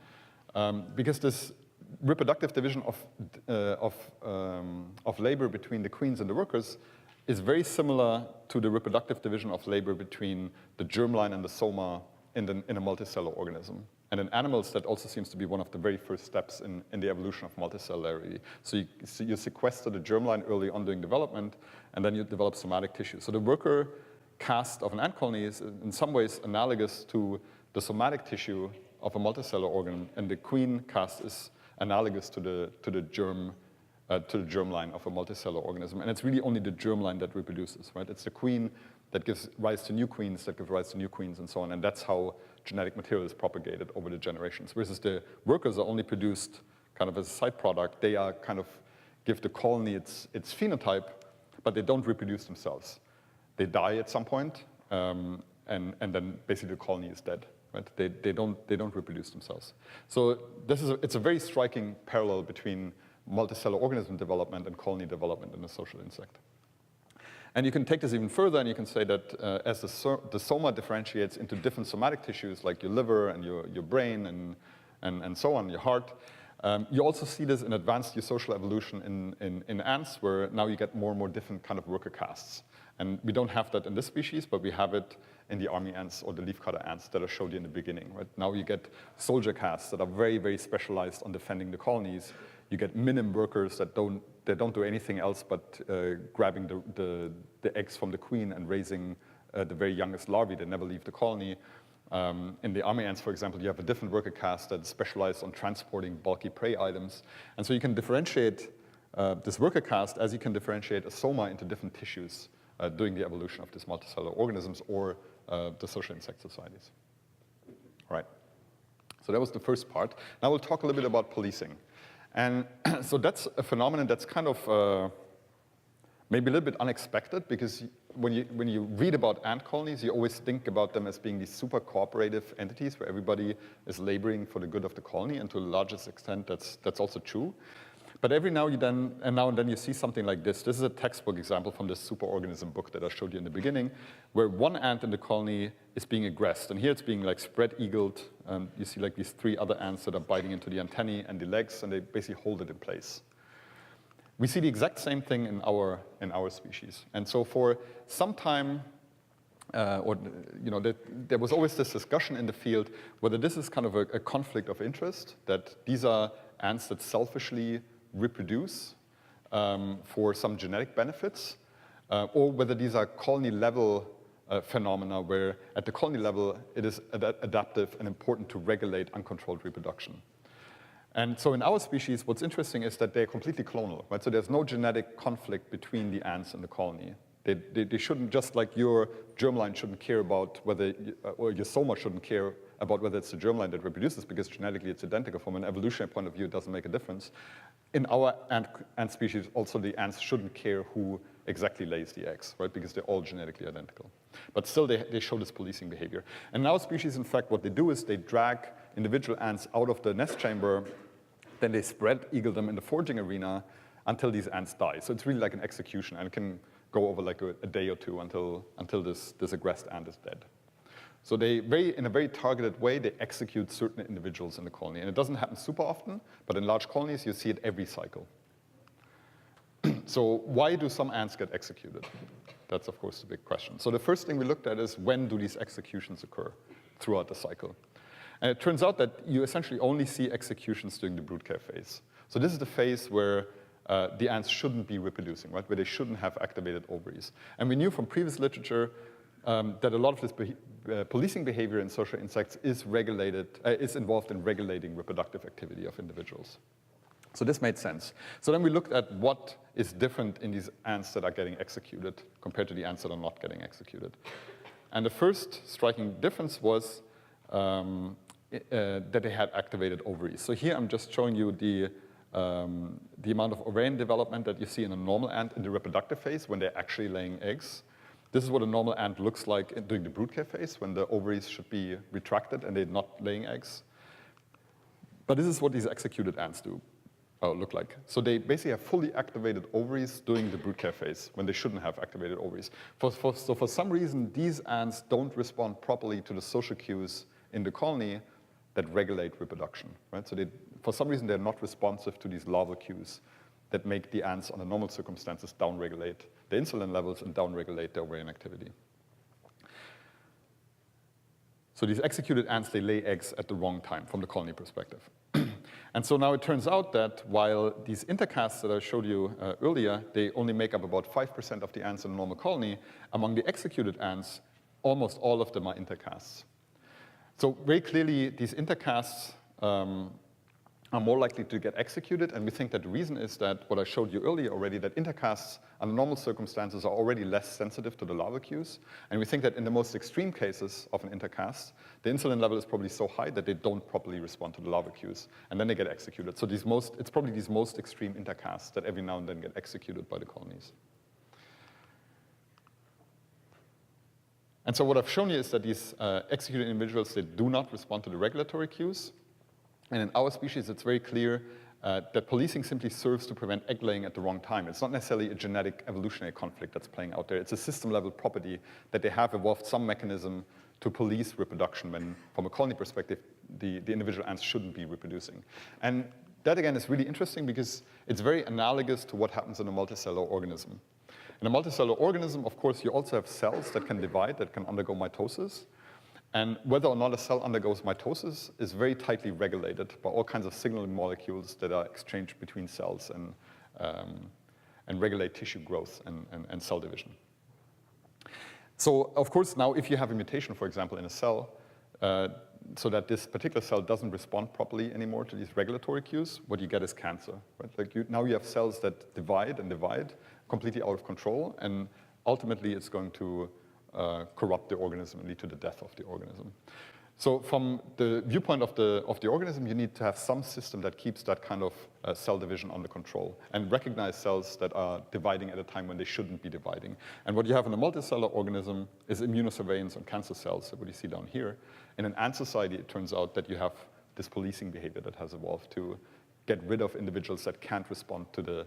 because this reproductive division of labor between the queens and the workers is very similar to the reproductive division of labor between the germline and the soma in a multicellular organism. And in animals, that also seems to be one of the very first steps in the evolution of multicellularity. So you sequester the germline early on during development, and then you develop somatic tissue. So the worker caste of an ant colony is in some ways analogous to the somatic tissue of a multicellular organ, and the queen caste is analogous to the germline of a multicellular organism. And it's really only the germline that reproduces, right? It's the queen that gives rise to new queens, that gives rise to new queens, and so on. And that's how genetic material is propagated over the generations, versus the workers are only produced kind of as a side product. They are kind of give the colony its phenotype, but they don't reproduce themselves. They die at some point, and then basically the colony is dead. Right? They don't reproduce themselves. So it's a very striking parallel between multicellular organism development and colony development in a social insect. And you can take this even further, and you can say that as the soma differentiates into different somatic tissues, like your liver and your brain and so on, your heart, you also see this in advanced eusocial evolution in ants, where now you get more and more different kind of worker castes. And we don't have that in this species, but we have it in the army ants or the leafcutter ants that I showed you in the beginning. Right? Now you get soldier castes that are very, very specialized on defending the colonies. You get minim workers that don't do anything else but grabbing the eggs from the queen and raising the very youngest larvae. They never leave the colony. In the army ants, for example, you have a different worker caste that's specialized on transporting bulky prey items. And so you can differentiate this worker caste as you can differentiate a soma into different tissues during the evolution of these multicellular organisms or the social insect societies. All right. So that was the first part. Now we'll talk a little bit about policing. And so that's a phenomenon that's kind of maybe a little bit unexpected, because when you read about ant colonies, you always think about them as being these super cooperative entities where everybody is laboring for the good of the colony, and to the largest extent that's also true. But every now and then you see something like this. This is a textbook example from this superorganism book that I showed you in the beginning, where one ant in the colony is being aggressed. And here it's being like spread-eagled. You see like these 3 other ants that are biting into the antennae and the legs, and they basically hold it in place. We see the exact same thing in our species. And so for some time, there was always this discussion in the field whether this is kind of a conflict of interest, that these are ants that selfishly reproduce for some genetic benefits, or whether these are colony-level phenomena where at the colony level it is adaptive and important to regulate uncontrolled reproduction. And so in our species, what's interesting is that they're completely clonal, right? So there's no genetic conflict between the ants and the colony. They shouldn't, just like your germline shouldn't care about whether, or your soma shouldn't care about whether it's the germline that reproduces, because genetically it's identical. From an evolutionary point of view, it doesn't make a difference. In our ant species, also the ants shouldn't care who exactly lays the eggs, right? Because they're all genetically identical. But still, they show this policing behavior. And in our species, in fact, what they do is they drag individual ants out of the nest chamber, then they spread eagle them in the foraging arena until these ants die. So it's really like an execution, and it can go over like a day or two until this aggressed ant is dead. So they in a very targeted way, they execute certain individuals in the colony. And it doesn't happen super often, but in large colonies, you see it every cycle. So why do some ants get executed? That's, of course, the big question. So the first thing we looked at is, when do these executions occur throughout the cycle? And it turns out that you essentially only see executions during the brood care phase. So this is the phase where the ants shouldn't be reproducing, right? Where they shouldn't have activated ovaries. And we knew from previous literature that a lot of this policing behavior in social insects is involved in regulating reproductive activity of individuals. So this made sense. So then we looked at what is different in these ants that are getting executed compared to the ants that are not getting executed. And the first striking difference was that they had activated ovaries. So here I'm just showing you the amount of ovarian development that you see in a normal ant in the reproductive phase when they're actually laying eggs. This is what a normal ant looks like during the brood care phase, when the ovaries should be retracted and they're not laying eggs. But this is what these executed ants look like. So they basically have fully activated ovaries during the brood care phase when they shouldn't have activated ovaries. So for some reason, these ants don't respond properly to the social cues in the colony that regulate reproduction, right? So for some reason, they're not responsive to these larval cues that make the ants, under normal circumstances, downregulate the insulin levels and downregulate their ovarian activity. So these executed ants, they lay eggs at the wrong time from the colony perspective. And so now it turns out that while these intercasts that I showed you earlier, they only make up about 5% of the ants in a normal colony, among the executed ants, almost all of them are intercasts. So very clearly, these intercasts are are more likely to get executed, and we think that the reason is that what I showed you earlier already, that intercasts under normal circumstances are already less sensitive to the larval cues, and we think that in the most extreme cases of an intercast, the insulin level is probably so high that they don't properly respond to the larval cues, and then they get executed. So it's probably these most extreme intercasts that every now and then get executed by the colonies. And so what I've shown you is that these executed individuals, they do not respond to the regulatory cues. And in our species, it's very clear that policing simply serves to prevent egg laying at the wrong time. It's not necessarily a genetic evolutionary conflict that's playing out there. It's a system-level property that they have evolved some mechanism to police reproduction when, from a colony perspective, the individual ants shouldn't be reproducing. And that, again, is really interesting because it's very analogous to what happens in a multicellular organism. In a multicellular organism, of course, you also have cells that can divide, that can undergo mitosis. And whether or not a cell undergoes mitosis is very tightly regulated by all kinds of signaling molecules that are exchanged between cells and regulate tissue growth and cell division. So, of course, now if you have a mutation, for example, in a cell, so that this particular cell doesn't respond properly anymore to these regulatory cues, what you get is cancer. Right? Like now you have cells that divide and divide, completely out of control, and ultimately it's going to corrupt the organism and lead to the death of the organism. So from the viewpoint of the organism, you need to have some system that keeps that kind of cell division under control and recognize cells that are dividing at a time when they shouldn't be dividing. And what you have in a multicellular organism is immunosurveillance on cancer cells, what you see down here. In an ant society, it turns out that you have this policing behavior that has evolved to get rid of individuals that can't respond to the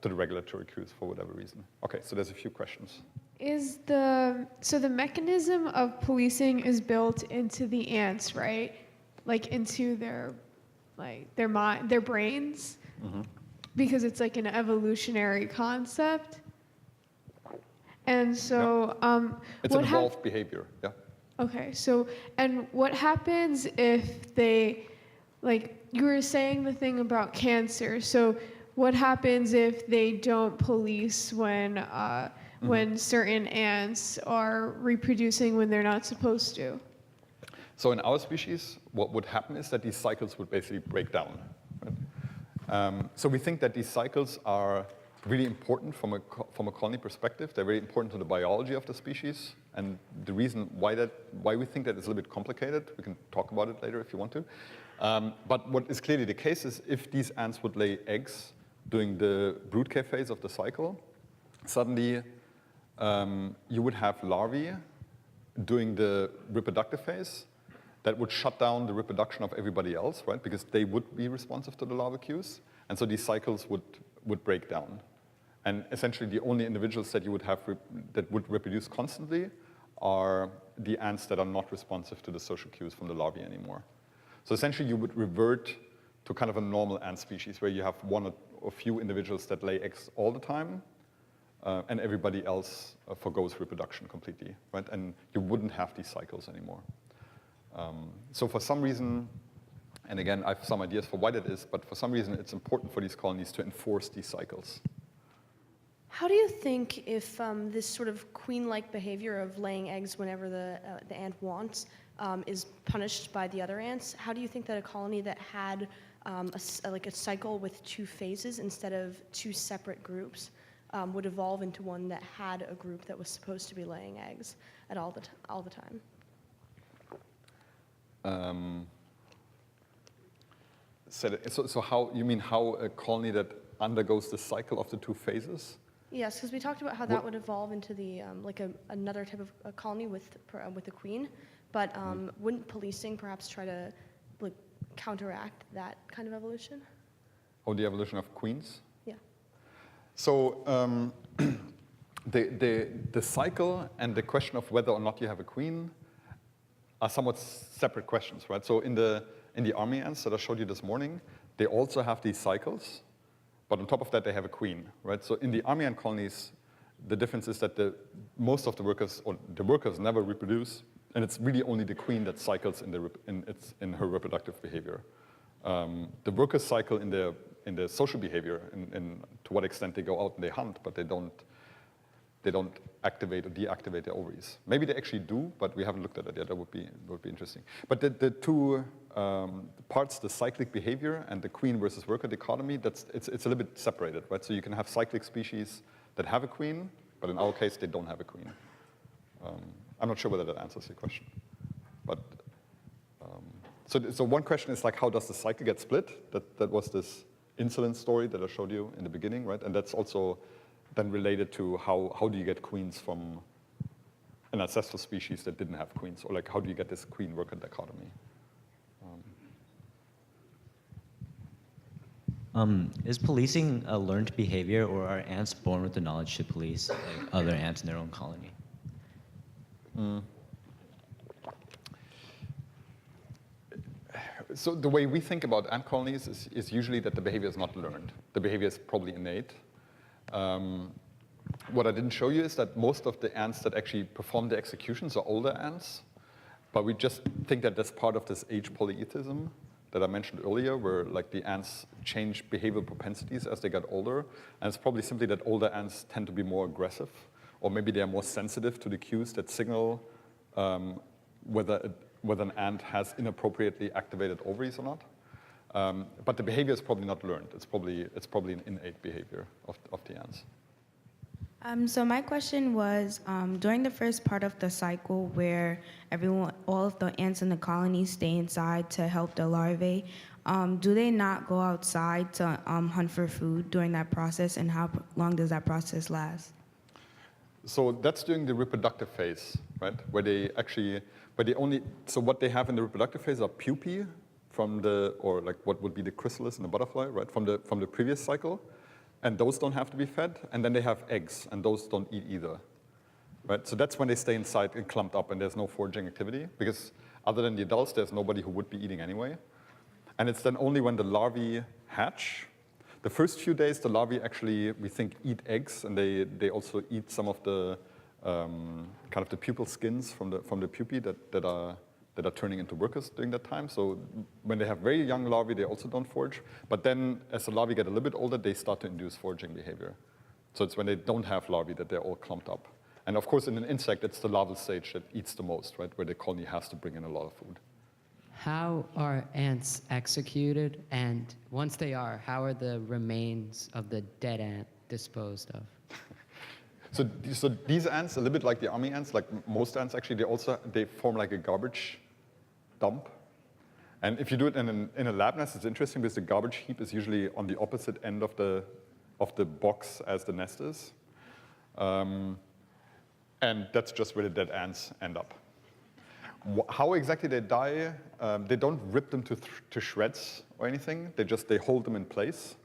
regulatory cues for whatever reason. Okay, so there's a few questions. So the mechanism of policing is built into the ants, right? Like into their mind, their brains, because it's like an evolutionary concept. And so, it's an evolved behavior. Yeah. Okay. So, and what happens if they, like you were saying the thing about cancer? So, what happens if they don't police when certain ants are reproducing when they're not supposed to? So in our species, what would happen is that these cycles would basically break down. Right? So we think that these cycles are really important from a colony perspective. They're very important to the biology of the species. And the reason why we think that is a little bit complicated, we can talk about it later if you want to. But what is clearly the case is if these ants would lay eggs during the brood care phase of the cycle, suddenly you would have larvae during the reproductive phase that would shut down the reproduction of everybody else, right? Because they would be responsive to the larval cues. And so these cycles would break down. And essentially the only individuals that you would have that would reproduce constantly are the ants that are not responsive to the social cues from the larvae anymore. So essentially you would revert to kind of a normal ant species where you have one or few individuals that lay eggs all the time, and everybody else forgoes reproduction completely, right? And you wouldn't have these cycles anymore. So for some reason, and again, I have some ideas for why that is, but for some reason it's important for these colonies to enforce these cycles. How do you think if this sort of queen-like behavior of laying eggs whenever the ant wants is punished by the other ants, how do you think that a colony that had a cycle with two phases instead of two separate groups would evolve into one that had a group that was supposed to be laying eggs at all the time? So how, you mean how a colony that undergoes the cycle of the two phases? Yes, because we talked about how that would evolve into the another type of a colony with a queen, but wouldn't policing perhaps try to counteract that kind of evolution? Oh, the evolution of queens? Yeah. So the cycle and the question of whether or not you have a queen are somewhat separate questions, right? So in the army ants that I showed you this morning, they also have these cycles, but on top of that they have a queen, right? So in the army ant colonies, the difference is that most of the workers never reproduce, and it's really only the queen that cycles in her reproductive behavior. The workers cycle in their social behavior, and to what extent they go out and they hunt, but they they don't activate or deactivate their ovaries. Maybe they actually do, but we haven't looked at that yet. That would be interesting. But the two parts, the cyclic behavior and the queen versus worker dichotomy, it's a little bit separated, right? So you can have cyclic species that have a queen, but in our case, they don't have a queen. I'm not sure whether that answers your question. But so one question is like, how does the cycle get split? That was this insulin story that I showed you in the beginning, right? And that's also then related to how do you get queens from an ancestral species that didn't have queens, or like how do you get this queen-worker dichotomy? Is policing a learned behavior, or are ants born with the knowledge to police like other ants in their own colony? So the way we think about ant colonies is usually that the behavior is not learned. The behavior is probably innate. What I didn't show you is that most of the ants that actually perform the executions are older ants, but we just think that that's part of this age polytheism that I mentioned earlier, where like the ants change behavioral propensities as they get older, and it's probably simply that older ants tend to be more aggressive, or maybe they are more sensitive to the cues that signal whether an ant has inappropriately activated ovaries or not. But the behavior is probably not learned. It's probably an innate behavior of the ants. So my question was, during the first part of the cycle where all of the ants in the colony stay inside to help the larvae, do they not go outside to hunt for food during that process, and how long does that process last? So that's during the reproductive phase, right? So what they have in the reproductive phase are pupae or like what would be the chrysalis in the butterfly, right? From the previous cycle. And those don't have to be fed, and then they have eggs, and those don't eat either, right? So that's when they stay inside and clumped up, and there's no foraging activity, because other than the adults, there's nobody who would be eating anyway. And it's then only when the larvae hatch. The first few days, the larvae actually, we think, eat eggs, and they also eat some of the kind of the pupal skins from the pupae that are turning into workers during that time. So when they have very young larvae, they also don't forage. But then as the larvae get a little bit older, they start to induce foraging behavior. So it's when they don't have larvae that they're all clumped up. And of course, in an insect, it's the larval stage that eats the most, right? Where the colony has to bring in a lot of food. How are ants executed? And once they are, how are the remains of the dead ant disposed of? So these ants, a little bit like the army ants, like most ants actually, they form like a garbage dump. And if you do it in a lab nest, it's interesting because the garbage heap is usually on the opposite end of the box as the nest is. And that's just where the dead ants end up. How exactly they die, they don't rip them to shreds or anything. They hold them in place.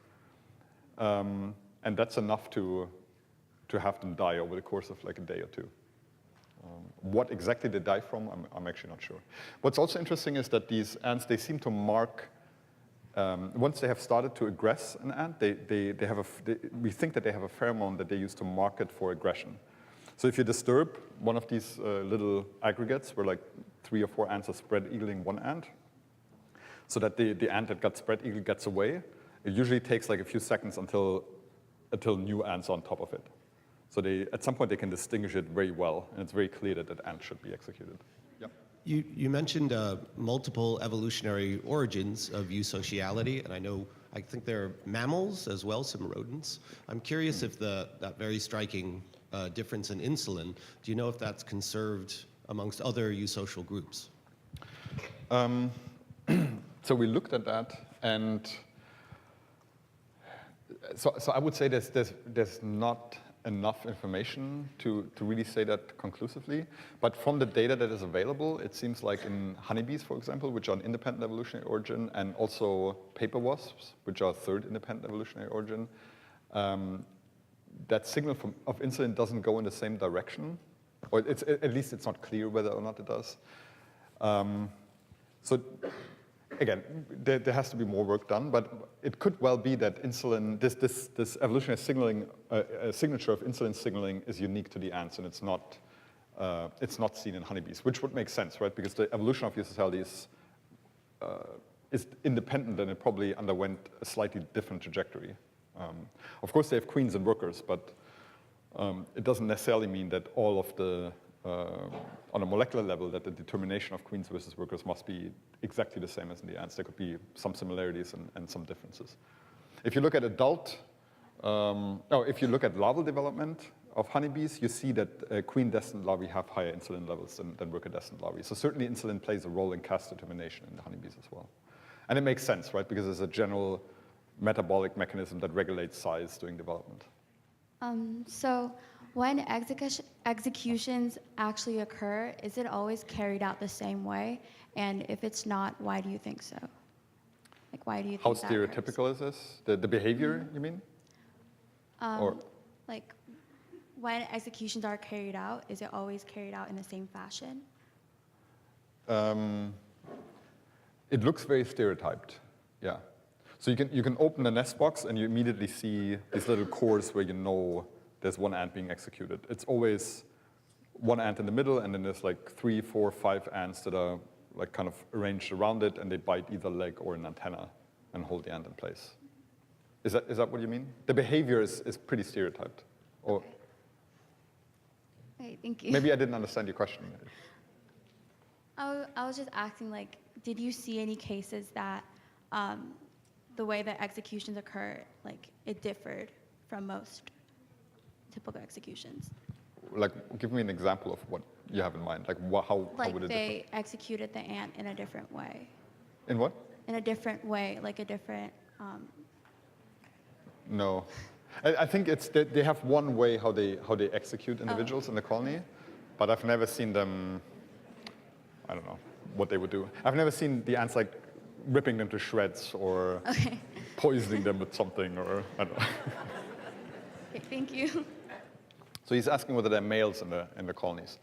And that's enough to have them die over the course of like a day or two. What exactly they die from, I'm actually not sure. What's also interesting is that these ants, they seem to mark, once they have started to aggress an ant, we think that they have a pheromone that they use to mark it for aggression. So if you disturb one of these little aggregates where like 3 or 4 ants are spread eagling one ant, so that the ant that got spread eagled gets away, it usually takes like a few seconds until new ants are on top of it. So at some point they can distinguish it very well, and it's very clear that that ant should be executed. Yeah. You mentioned multiple evolutionary origins of eusociality, and I think there are mammals as well, some rodents. I'm curious if that very striking difference in insulin, do you know if that's conserved amongst other eusocial groups? So we looked at that, and so I would say there's not enough information to really say that conclusively. But from the data that is available, it seems like in honeybees, for example, which are an independent evolutionary origin, and also paper wasps, which are a third independent evolutionary origin, that signal of insulin doesn't go in the same direction, or at least it's not clear whether or not it does. So again, there has to be more work done, but it could well be that insulin, this evolutionary signaling, signature of insulin signaling is unique to the ants, and it's not seen in honeybees, which would make sense, right? Because the evolution of eusociality is independent, and it probably underwent a slightly different trajectory. Of course, they have queens and workers, but it doesn't necessarily mean that all of the, on a molecular level, that the determination of queens versus workers must be exactly the same as in the ants. There could be some similarities and some differences. If you look at if you look at larval development of honeybees, you see that queen-destined larvae have higher insulin levels than worker-destined larvae. So certainly insulin plays a role in caste determination in the honeybees as well. And it makes sense, right? Because it's a general metabolic mechanism that regulates size during development. So when executions actually occur, is it always carried out the same way? And if it's not, why do you think so? Like, why do you think How that stereotypical is this? The behavior, you mean? Or like, when executions are carried out, is it always carried out in the same fashion? It looks very stereotyped, yeah. So you can open the nest box and you immediately see these little cores where you know there's one ant being executed. It's always one ant in the middle, and then there's like 3, 4, 5 ants that are like kind of arranged around it, and they bite either leg or an antenna and hold the ant in place. Is that what you mean? The behavior is pretty stereotyped. Or Okay, thank you. maybe I didn't understand your question. I was just asking, like, did you see any cases that the way that executions occur, like, it differed from most typical executions? Like, give me an example of what you have in mind. Like, how Like, would it they differ? executed the ant in a different way. In what? In a different way, like a different. No. I think it's they have one way how they execute individuals in the colony, but I've never seen them, I don't know, what they would do. I've never seen the ants like ripping them to shreds or poisoning them with something, or I don't know. Okay, thank you. So he's asking whether there are males in the colonies.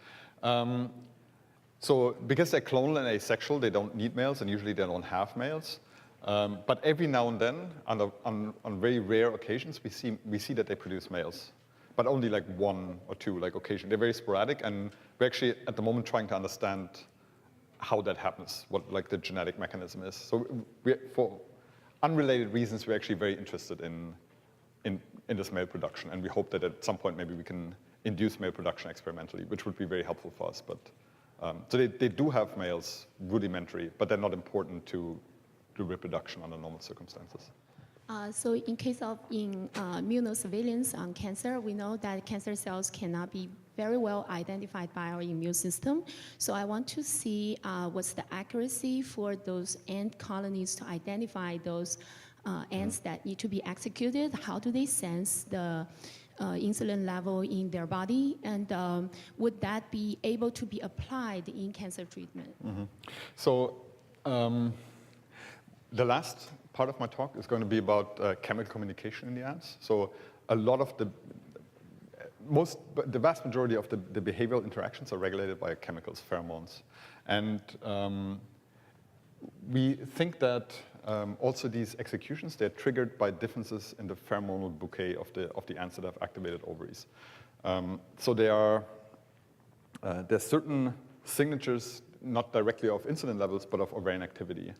So because they're clonal and asexual, they don't need males, and usually they don't have males. But every now and then, on very rare occasions, we see that they produce males, but only like 1 or 2, like occasionally. They're very sporadic, and we're actually at the moment trying to understand how that happens, what like the genetic mechanism is. So for unrelated reasons, we're actually very interested in this male production, and we hope that at some point maybe we can induce male production experimentally, which would be very helpful for us. But so they do have males, rudimentary, but they're not important to reproduction under normal circumstances. So in case of immunosurveillance on cancer, we know that cancer cells cannot be very well identified by our immune system. So I want to see what's the accuracy for those ant colonies to identify those ants that need to be executed. How do they sense the insulin level in their body? And would that be able to be applied in cancer treatment? Mm-hmm. So the last part of my talk is going to be about chemical communication in the ants. So a lot of the vast majority of the behavioral interactions are regulated by chemicals, pheromones. And we think that also these executions, they're triggered by differences in the pheromonal bouquet of the ants that have activated ovaries. So there's certain signatures, not directly of insulin levels, but of ovarian activity.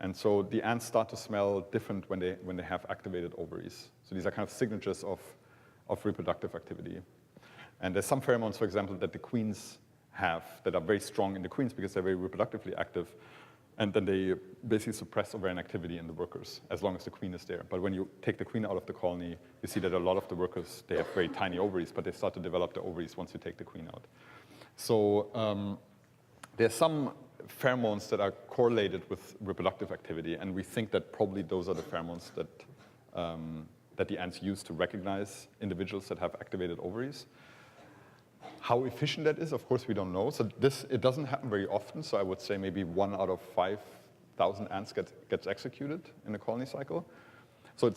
And so the ants start to smell different when they have activated ovaries. So these are kind of signatures of reproductive activity. And there's some pheromones, for example, that the queens have that are very strong in the queens because they're very reproductively active. And then they basically suppress ovarian activity in the workers as long as the queen is there. But when you take the queen out of the colony, you see that a lot of the workers, they have very tiny ovaries, but they start to develop the ovaries once you take the queen out. So there's some pheromones that are correlated with reproductive activity, and we think that probably those are the pheromones that the ants use to recognize individuals that have activated ovaries. How efficient that is, of course, we don't know. So it doesn't happen very often, so I would say maybe 1 out of 5,000 ants gets executed in a colony cycle. So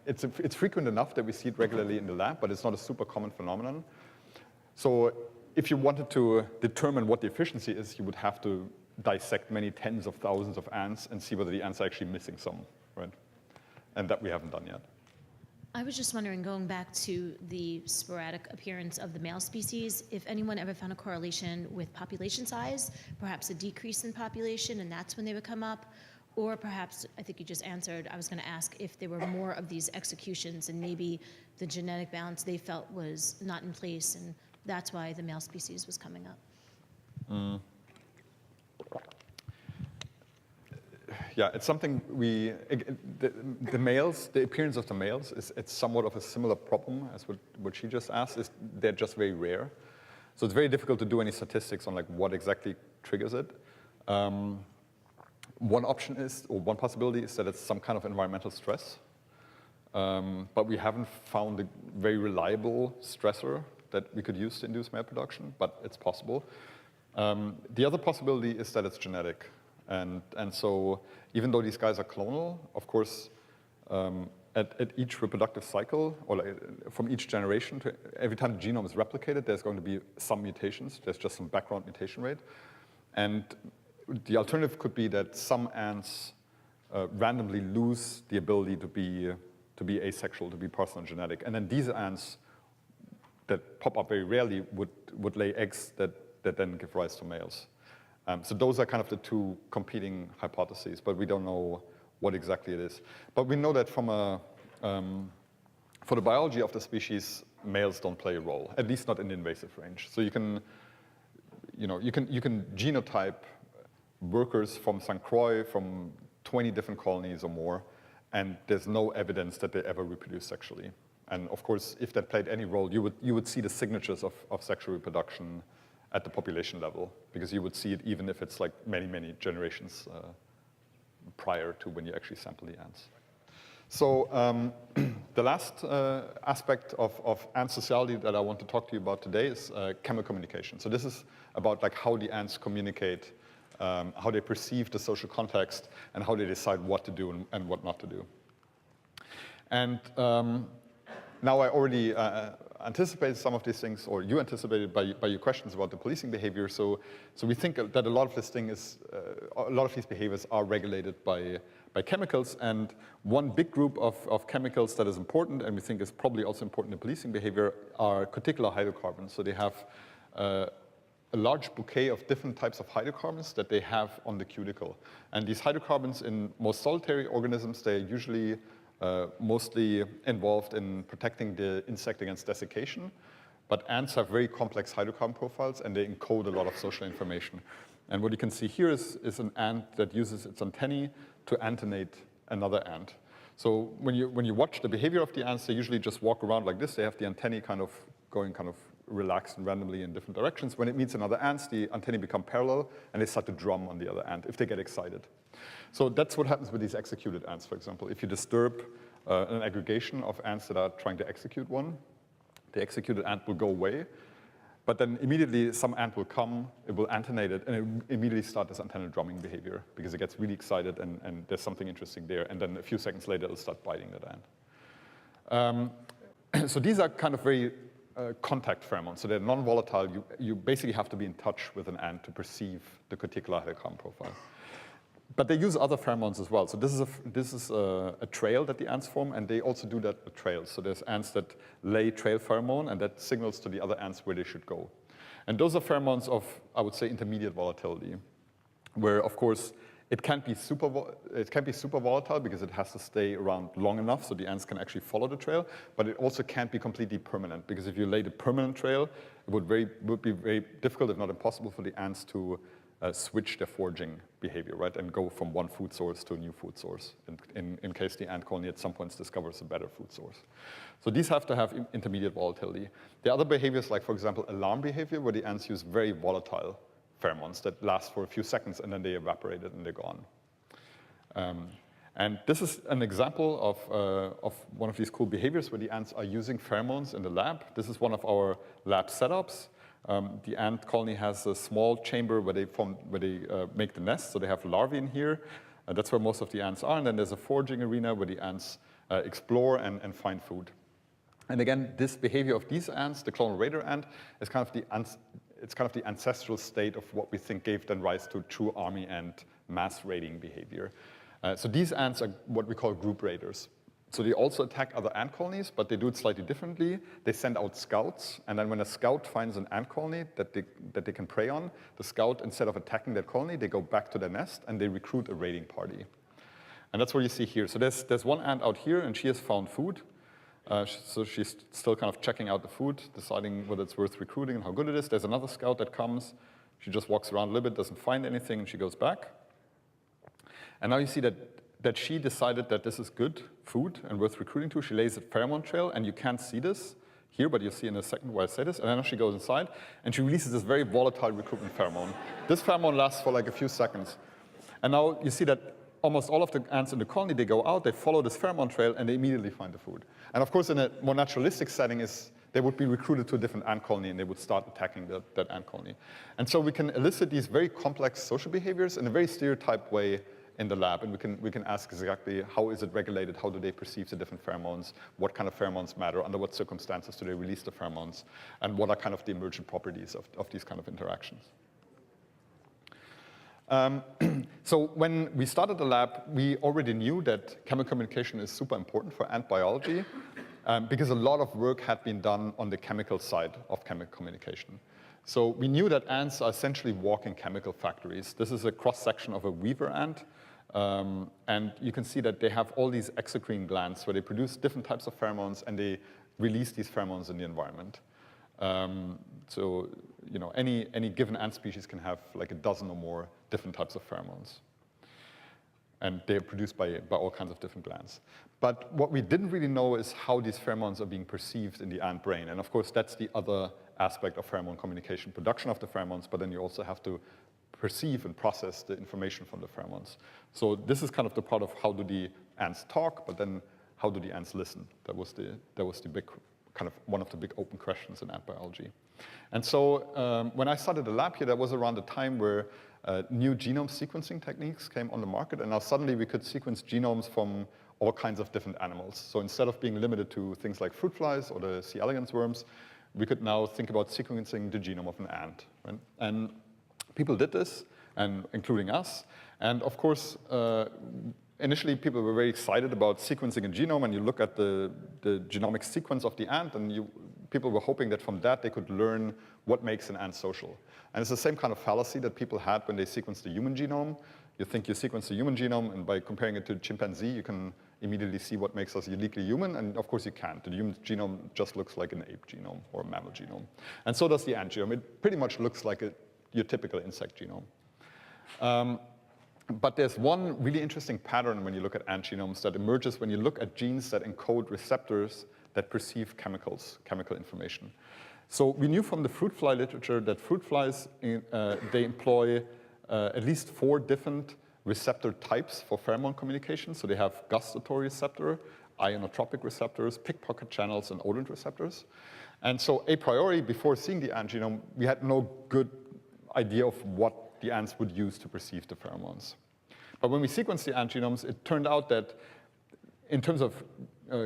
it's frequent enough that we see it regularly in the lab, but it's not a super common phenomenon. So if you wanted to determine what the efficiency is, you would have to dissect many tens of thousands of ants and see whether the ants are actually missing some, right? And that we haven't done yet. I was just wondering, going back to the sporadic appearance of the male species, if anyone ever found a correlation with population size, perhaps a decrease in population, and that's when they would come up, Or perhaps, I think you just answered, I was going to ask if there were more of these executions and maybe the genetic balance they felt was not in place, and that's why the male species was coming up. Yeah, it's something the males, the appearance of the males, it's somewhat of a similar problem as what she just asked, is they're just very rare. So it's very difficult to do any statistics on like what exactly triggers it. One option is, or one possibility is that it's some kind of environmental stress. But we haven't found a very reliable stressor that we could use to induce male production, but it's possible. The other possibility is that it's genetic. And so even though these guys are clonal, of course, at each reproductive cycle, or like from each generation, every time the genome is replicated, there's going to be some mutations. There's just some background mutation rate. And the alternative could be that some ants randomly lose the ability to be asexual, to be parthenogenetic. And then these ants that pop up very rarely would lay eggs that then give rise to males. So those are kind of the two competing hypotheses, but we don't know what exactly it is. But we know that from for the biology of the species, males don't play a role, at least not in the invasive range. So you can genotype workers from St. Croix from 20 different colonies or more, and there's no evidence that they ever reproduce sexually. And of course, if that played any role, you would see the signatures of sexual reproduction at the population level, because you would see it even if it's like many, many generations prior to when you actually sample the ants. So the last aspect of ant sociality that I want to talk to you about today is chemical communication. So this is about like how the ants communicate, how they perceive the social context, and how they decide what to do and what not to do. And now I already anticipated some of these things, or you anticipated by your questions about the policing behavior. So we think that a lot of this thing is, a lot of these behaviors are regulated by chemicals. And one big group of chemicals that is important, and we think is probably also important in policing behavior, are cuticular hydrocarbons. So they have a large bouquet of different types of hydrocarbons that they have on the cuticle. And these hydrocarbons in most solitary organisms, they're usually mostly involved in protecting the insect against desiccation. But ants have very complex hydrocarbon profiles, and they encode a lot of social information. And what you can see here is an ant that uses its antennae to antenate another ant. So when you watch the behavior of the ants, they usually just walk around like this. They have the antennae kind of going kind of relaxed and randomly in different directions. When it meets another ant, the antennae become parallel, and they start to drum on the other ant if they get excited. So that's what happens with these executed ants, for example. If you disturb an aggregation of ants that are trying to execute one, the executed ant will go away, but then immediately some ant will come, it will antenate it, and it will immediately start this antenna drumming behavior because it gets really excited and there's something interesting there, and then a few seconds later it'll start biting that ant. So these are kind of very contact pheromones, so they're non-volatile. You basically have to be in touch with an ant to perceive the cuticular hydrocarbon profile. But they use other pheromones as well. So this is a trail that the ants form, and they also do that with trails. So there's ants that lay trail pheromone, and that signals to the other ants where they should go. And those are pheromones of, I would say, intermediate volatility, where, of course, it can't be super volatile because it has to stay around long enough so the ants can actually follow the trail, but it also can't be completely permanent, because if you laid a permanent trail, it would be very difficult, if not impossible, for the ants to switch their foraging behavior, right, and go from one food source to a new food source in case the ant colony at some point discovers a better food source. So these have to have intermediate volatility. The other behaviors, like, for example, alarm behavior, where the ants use very volatile pheromones that last for a few seconds and then they evaporate and they're gone. And this is an example of one of these cool behaviors where the ants are using pheromones in the lab. This is one of our lab setups. The ant colony has a small chamber where they make the nest, so they have larvae in here. That's where most of the ants are. And then there's a foraging arena where the ants explore and find food. And again, this behavior of these ants, the clonal raider ant, is kind of the ancestral state of what we think gave then rise to true army ant mass raiding behavior. So these ants are what we call group raiders. So they also attack other ant colonies, but they do it slightly differently. They send out scouts, and then when a scout finds an ant colony that they can prey on, the scout, instead of attacking that colony, they go back to their nest and they recruit a raiding party. And that's what you see here. So there's one ant out here, and she has found food. So she's still kind of checking out the food, deciding whether it's worth recruiting and how good it is. There's another scout that comes. She just walks around a little bit, doesn't find anything, and she goes back. And now you see that she decided that this is good food and worth recruiting to. She lays a pheromone trail, and you can't see this here, but you'll see in a second why I say this. And then she goes inside, and she releases this very volatile recruitment pheromone. This pheromone lasts for like a few seconds. And now you see that almost all of the ants in the colony, they go out, they follow this pheromone trail, and they immediately find the food. And of course, in a more naturalistic setting, they would be recruited to a different ant colony, and they would start attacking that ant colony. And so we can elicit these very complex social behaviors in a very stereotyped way in the lab, and we can ask exactly how is it regulated, how do they perceive the different pheromones, what kind of pheromones matter, under what circumstances do they release the pheromones, and what are kind of the emergent properties of these kind of interactions. So when we started the lab, we already knew that chemical communication is super important for ant biology because a lot of work had been done on the chemical side of chemical communication. So we knew that ants are essentially walking chemical factories. This is a cross-section of a weaver ant. And you can see that they have all these exocrine glands where they produce different types of pheromones, and they release these pheromones in the environment. So any given ant species can have like a dozen or more different types of pheromones. And they're produced by all kinds of different glands. But what we didn't really know is how these pheromones are being perceived in the ant brain. And of course, that's the other aspect of pheromone communication, production of the pheromones, but then you also have to perceive and process the information from the pheromones. So this is kind of the part of how do the ants talk, but then how do the ants listen? That was the big, kind of one of the big open questions in ant biology. And so when I started the lab here, that was around the time where new genome sequencing techniques came on the market, and now suddenly we could sequence genomes from all kinds of different animals. So instead of being limited to things like fruit flies or the C. elegans worms, we could now think about sequencing the genome of an ant. Right? And people did this, and including us. And of course, initially people were very excited about sequencing a genome, and you look at the genomic sequence of the ant, and people were hoping that from that they could learn what makes an ant social. And it's the same kind of fallacy that people had when they sequenced the human genome. You think you sequence the human genome, and by comparing it to chimpanzee, you can immediately see what makes us uniquely human, and of course you can't. The human genome just looks like an ape genome or a mammal genome. And so does the ant genome. It pretty much looks like your typical insect genome. But there's one really interesting pattern when you look at ant genomes that emerges when you look at genes that encode receptors that perceive chemical information. So we knew from the fruit fly literature that fruit flies, they employ at least 4 different receptor types for pheromone communication. So they have gustatory receptor, ionotropic receptors, pickpocket channels, and odorant receptors. And so a priori, before seeing the ant genome, we had no good idea of what the ants would use to perceive the pheromones. But when we sequenced the ant genomes, it turned out that in terms of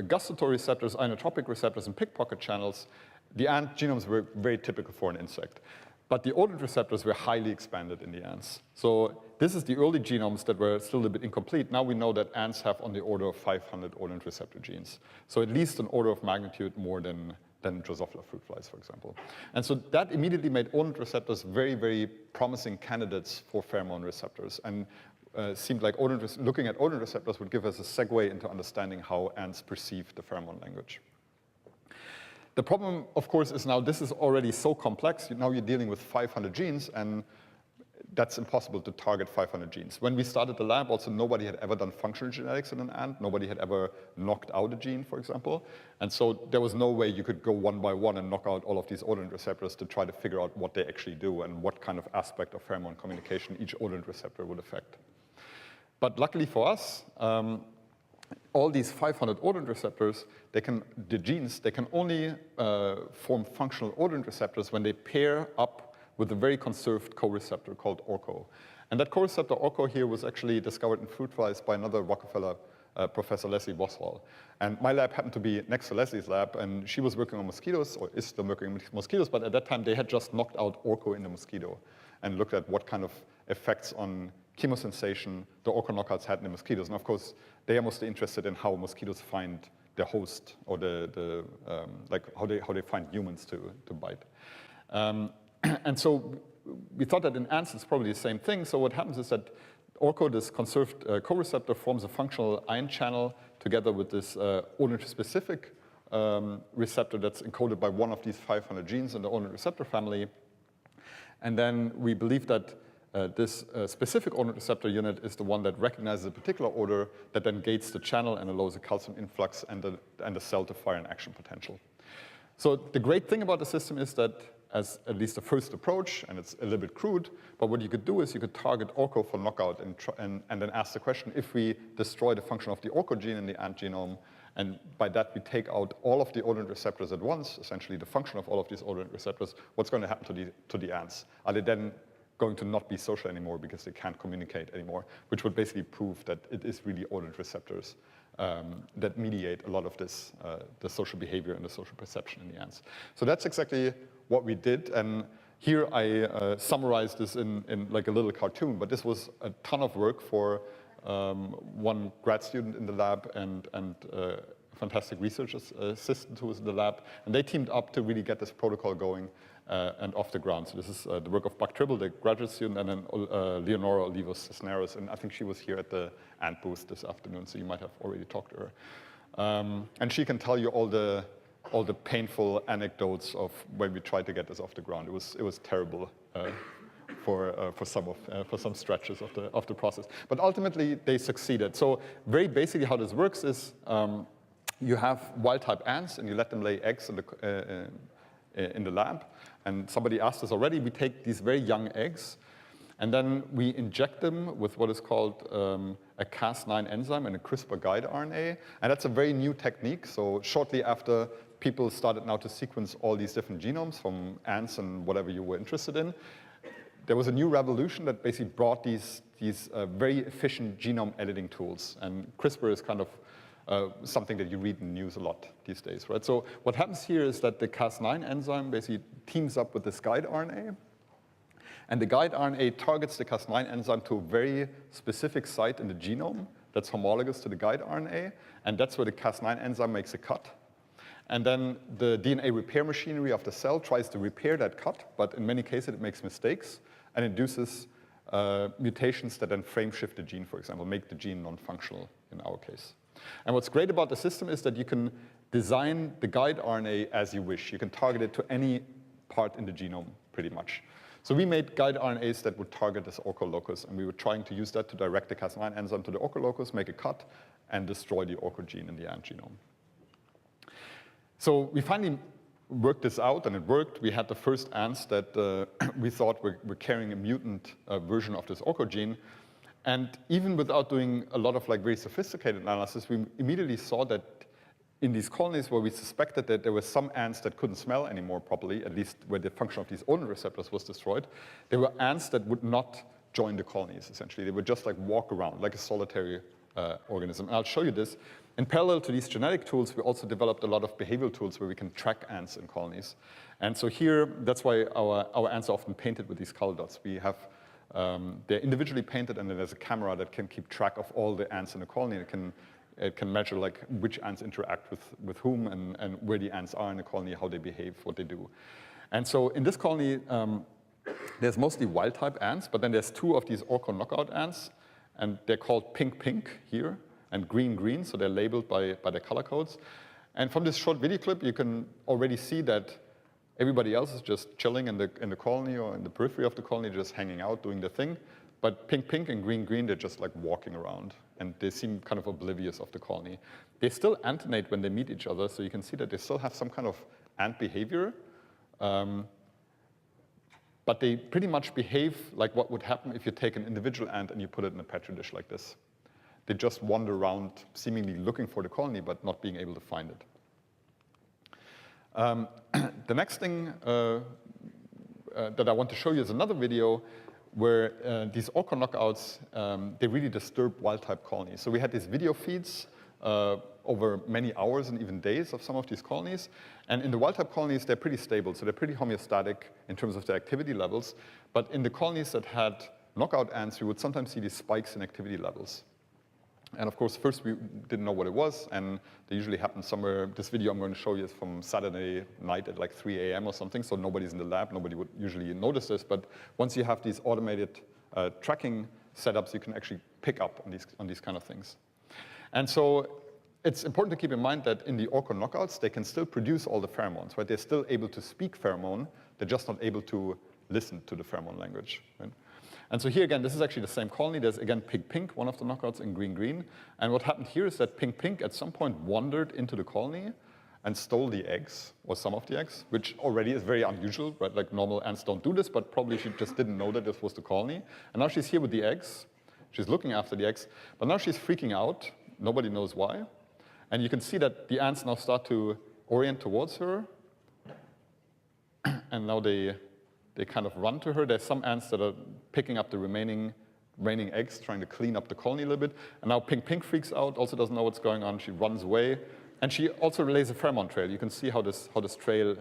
gustatory receptors, ionotropic receptors, and pickpocket channels, the ant genomes were very typical for an insect. But the odorant receptors were highly expanded in the ants. So this is the early genomes that were still a bit incomplete. Now we know that ants have on the order of 500 odorant receptor genes. So at least an order of magnitude more than Drosophila fruit flies, for example. And so that immediately made odorant receptors very, very promising candidates for pheromone receptors. And seemed like looking at odorant receptors would give us a segue into understanding how ants perceive the pheromone language. The problem, of course, is now this is already so complex. Now you're dealing with 500 genes, and that's impossible to target 500 genes. When we started the lab, also nobody had ever done functional genetics in an ant. Nobody had ever knocked out a gene, for example. And so there was no way you could go one by one and knock out all of these odorant receptors to try to figure out what they actually do and what kind of aspect of pheromone communication each odorant receptor would affect. But luckily for us, all these 500 odorant receptors, the genes, they can only form functional odorant receptors when they pair up with a very conserved co-receptor called ORCO. And that co-receptor ORCO here was actually discovered in fruit flies by another Rockefeller Professor Leslie Boswell. And my lab happened to be next to Leslie's lab, and she was working on mosquitoes, or is still working on mosquitoes, but at that time they had just knocked out ORCO in the mosquito and looked at what kind of effects on chemosensation the ORCO knockouts had in the mosquitoes. And of course, they are mostly interested in how mosquitoes find their host, or like how they find humans to bite. And so we thought that in ants it's probably the same thing. So what happens is that ORCO, this conserved co-receptor, forms a functional ion channel together with this owner-specific receptor that's encoded by one of these 500 genes in the owner receptor family. And then we believe that this specific owner receptor unit is the one that recognizes a particular odor that then gates the channel and allows a calcium influx and the cell to fire an action potential. So the great thing about the system is that, as at least the first approach, and it's a little bit crude, but what you could do is you could target ORCO for knockout and then ask the question, if we destroy the function of the ORCO gene in the ant genome, and by that we take out all of the odorant receptors at once, essentially the function of all of these odorant receptors, what's going to happen to the ants? Are they then going to not be social anymore because they can't communicate anymore, which would basically prove that it is really odorant receptors that mediate a lot of this, the social behavior and the social perception in the ants. So that's exactly what we did, and here I summarized this in like a little cartoon, but this was a ton of work for one grad student in the lab and a fantastic research assistant who was in the lab, and they teamed up to really get this protocol going and off the ground. So this is the work of Buck Tribble, the graduate student, and then Leonora Olivos-Cisneros, and I think she was here at the ant booth this afternoon, so you might have already talked to her. And she can tell you all the painful anecdotes of when we tried to get this off the ground. It was terrible for some stretches of the process. But ultimately, they succeeded. So very basically how this works is you have wild-type ants, and you let them lay eggs in the lab. And somebody asked us already, we take these very young eggs, and then we inject them with what is called a Cas9 enzyme and a CRISPR guide RNA. And that's a very new technique. So shortly after people started now to sequence all these different genomes from ants and whatever you were interested in, there was a new revolution that basically brought these very efficient genome editing tools. And CRISPR is kind of something that you read in the news a lot these days, right? So what happens here is that the Cas9 enzyme basically teams up with this guide RNA, and the guide RNA targets the Cas9 enzyme to a very specific site in the genome that's homologous to the guide RNA, and that's where the Cas9 enzyme makes a cut. And then the DNA repair machinery of the cell tries to repair that cut, but in many cases it makes mistakes and induces mutations that then frame shift the gene, for example, make the gene non-functional in our case. And what's great about the system is that you can design the guide RNA as you wish. You can target it to any part in the genome, pretty much. So we made guide RNAs that would target this ORCO locus, and we were trying to use that to direct the Cas9 enzyme to the ORCO locus, make a cut, and destroy the ORCO gene in the ant genome. So we finally worked this out, and it worked. We had the first ants that we thought were carrying a mutant version of this ORCO gene. And even without doing a lot of very sophisticated analysis, we immediately saw that in these colonies where we suspected that there were some ants that couldn't smell anymore properly, at least where the function of these odor receptors was destroyed, there were ants that would not join the colonies, essentially. They would just walk around like a solitary organism. And I'll show you this. In parallel to these genetic tools, we also developed a lot of behavioral tools where we can track ants in colonies. And so here, that's why our ants are often painted with these color dots. We have they're individually painted, and then there's a camera that can keep track of all the ants in the colony. It can measure which ants interact with whom and where the ants are in the colony, how they behave, what they do. And so in this colony, there's mostly wild-type ants, but then there's two of these ORCO knockout ants, and they're called pink here and green, so they're labeled by their color codes. And from this short video clip, you can already see that everybody else is just chilling in the colony or in the periphery of the colony, just hanging out, doing their thing. But pink and green, they're just walking around, and they seem kind of oblivious of the colony. They still antenate when they meet each other, so you can see that they still have some kind of ant behavior. But they pretty much behave like what would happen if you take an individual ant and you put it in a petri dish like this. They just wander around, seemingly looking for the colony, but not being able to find it. The next thing that I want to show you is another video where these ORCO knockouts, they really disturb wild-type colonies. So we had these video feeds over many hours and even days of some of these colonies. And in the wild-type colonies, they're pretty stable. So they're pretty homeostatic in terms of their activity levels. But in the colonies that had knockout ants, we would sometimes see these spikes in activity levels. And of course, first we didn't know what it was, and they usually happen somewhere. This video I'm going to show you is from Saturday night at 3 a.m. or something, so nobody's in the lab, nobody would usually notice this. But once you have these automated tracking setups, you can actually pick up on these kind of things. And so it's important to keep in mind that in the orco knockouts, they can still produce all the pheromones, right? They're still able to speak pheromone, they're just not able to listen to the pheromone language, right? And so here again, this is actually the same colony. There's again pink, one of the knockouts in green. And what happened here is that pink at some point wandered into the colony and stole the eggs, or some of the eggs, which already is very unusual, right? Like normal ants don't do this, but probably she just didn't know that this was the colony. And now she's here with the eggs. She's looking after the eggs, but now she's freaking out. Nobody knows why. And you can see that the ants now start to orient towards her. And now they kind of run to her. There's some ants that are picking up the remaining eggs, trying to clean up the colony a little bit. And now Pink freaks out, also doesn't know what's going on. She runs away. And she also relays a pheromone trail. You can see how this trail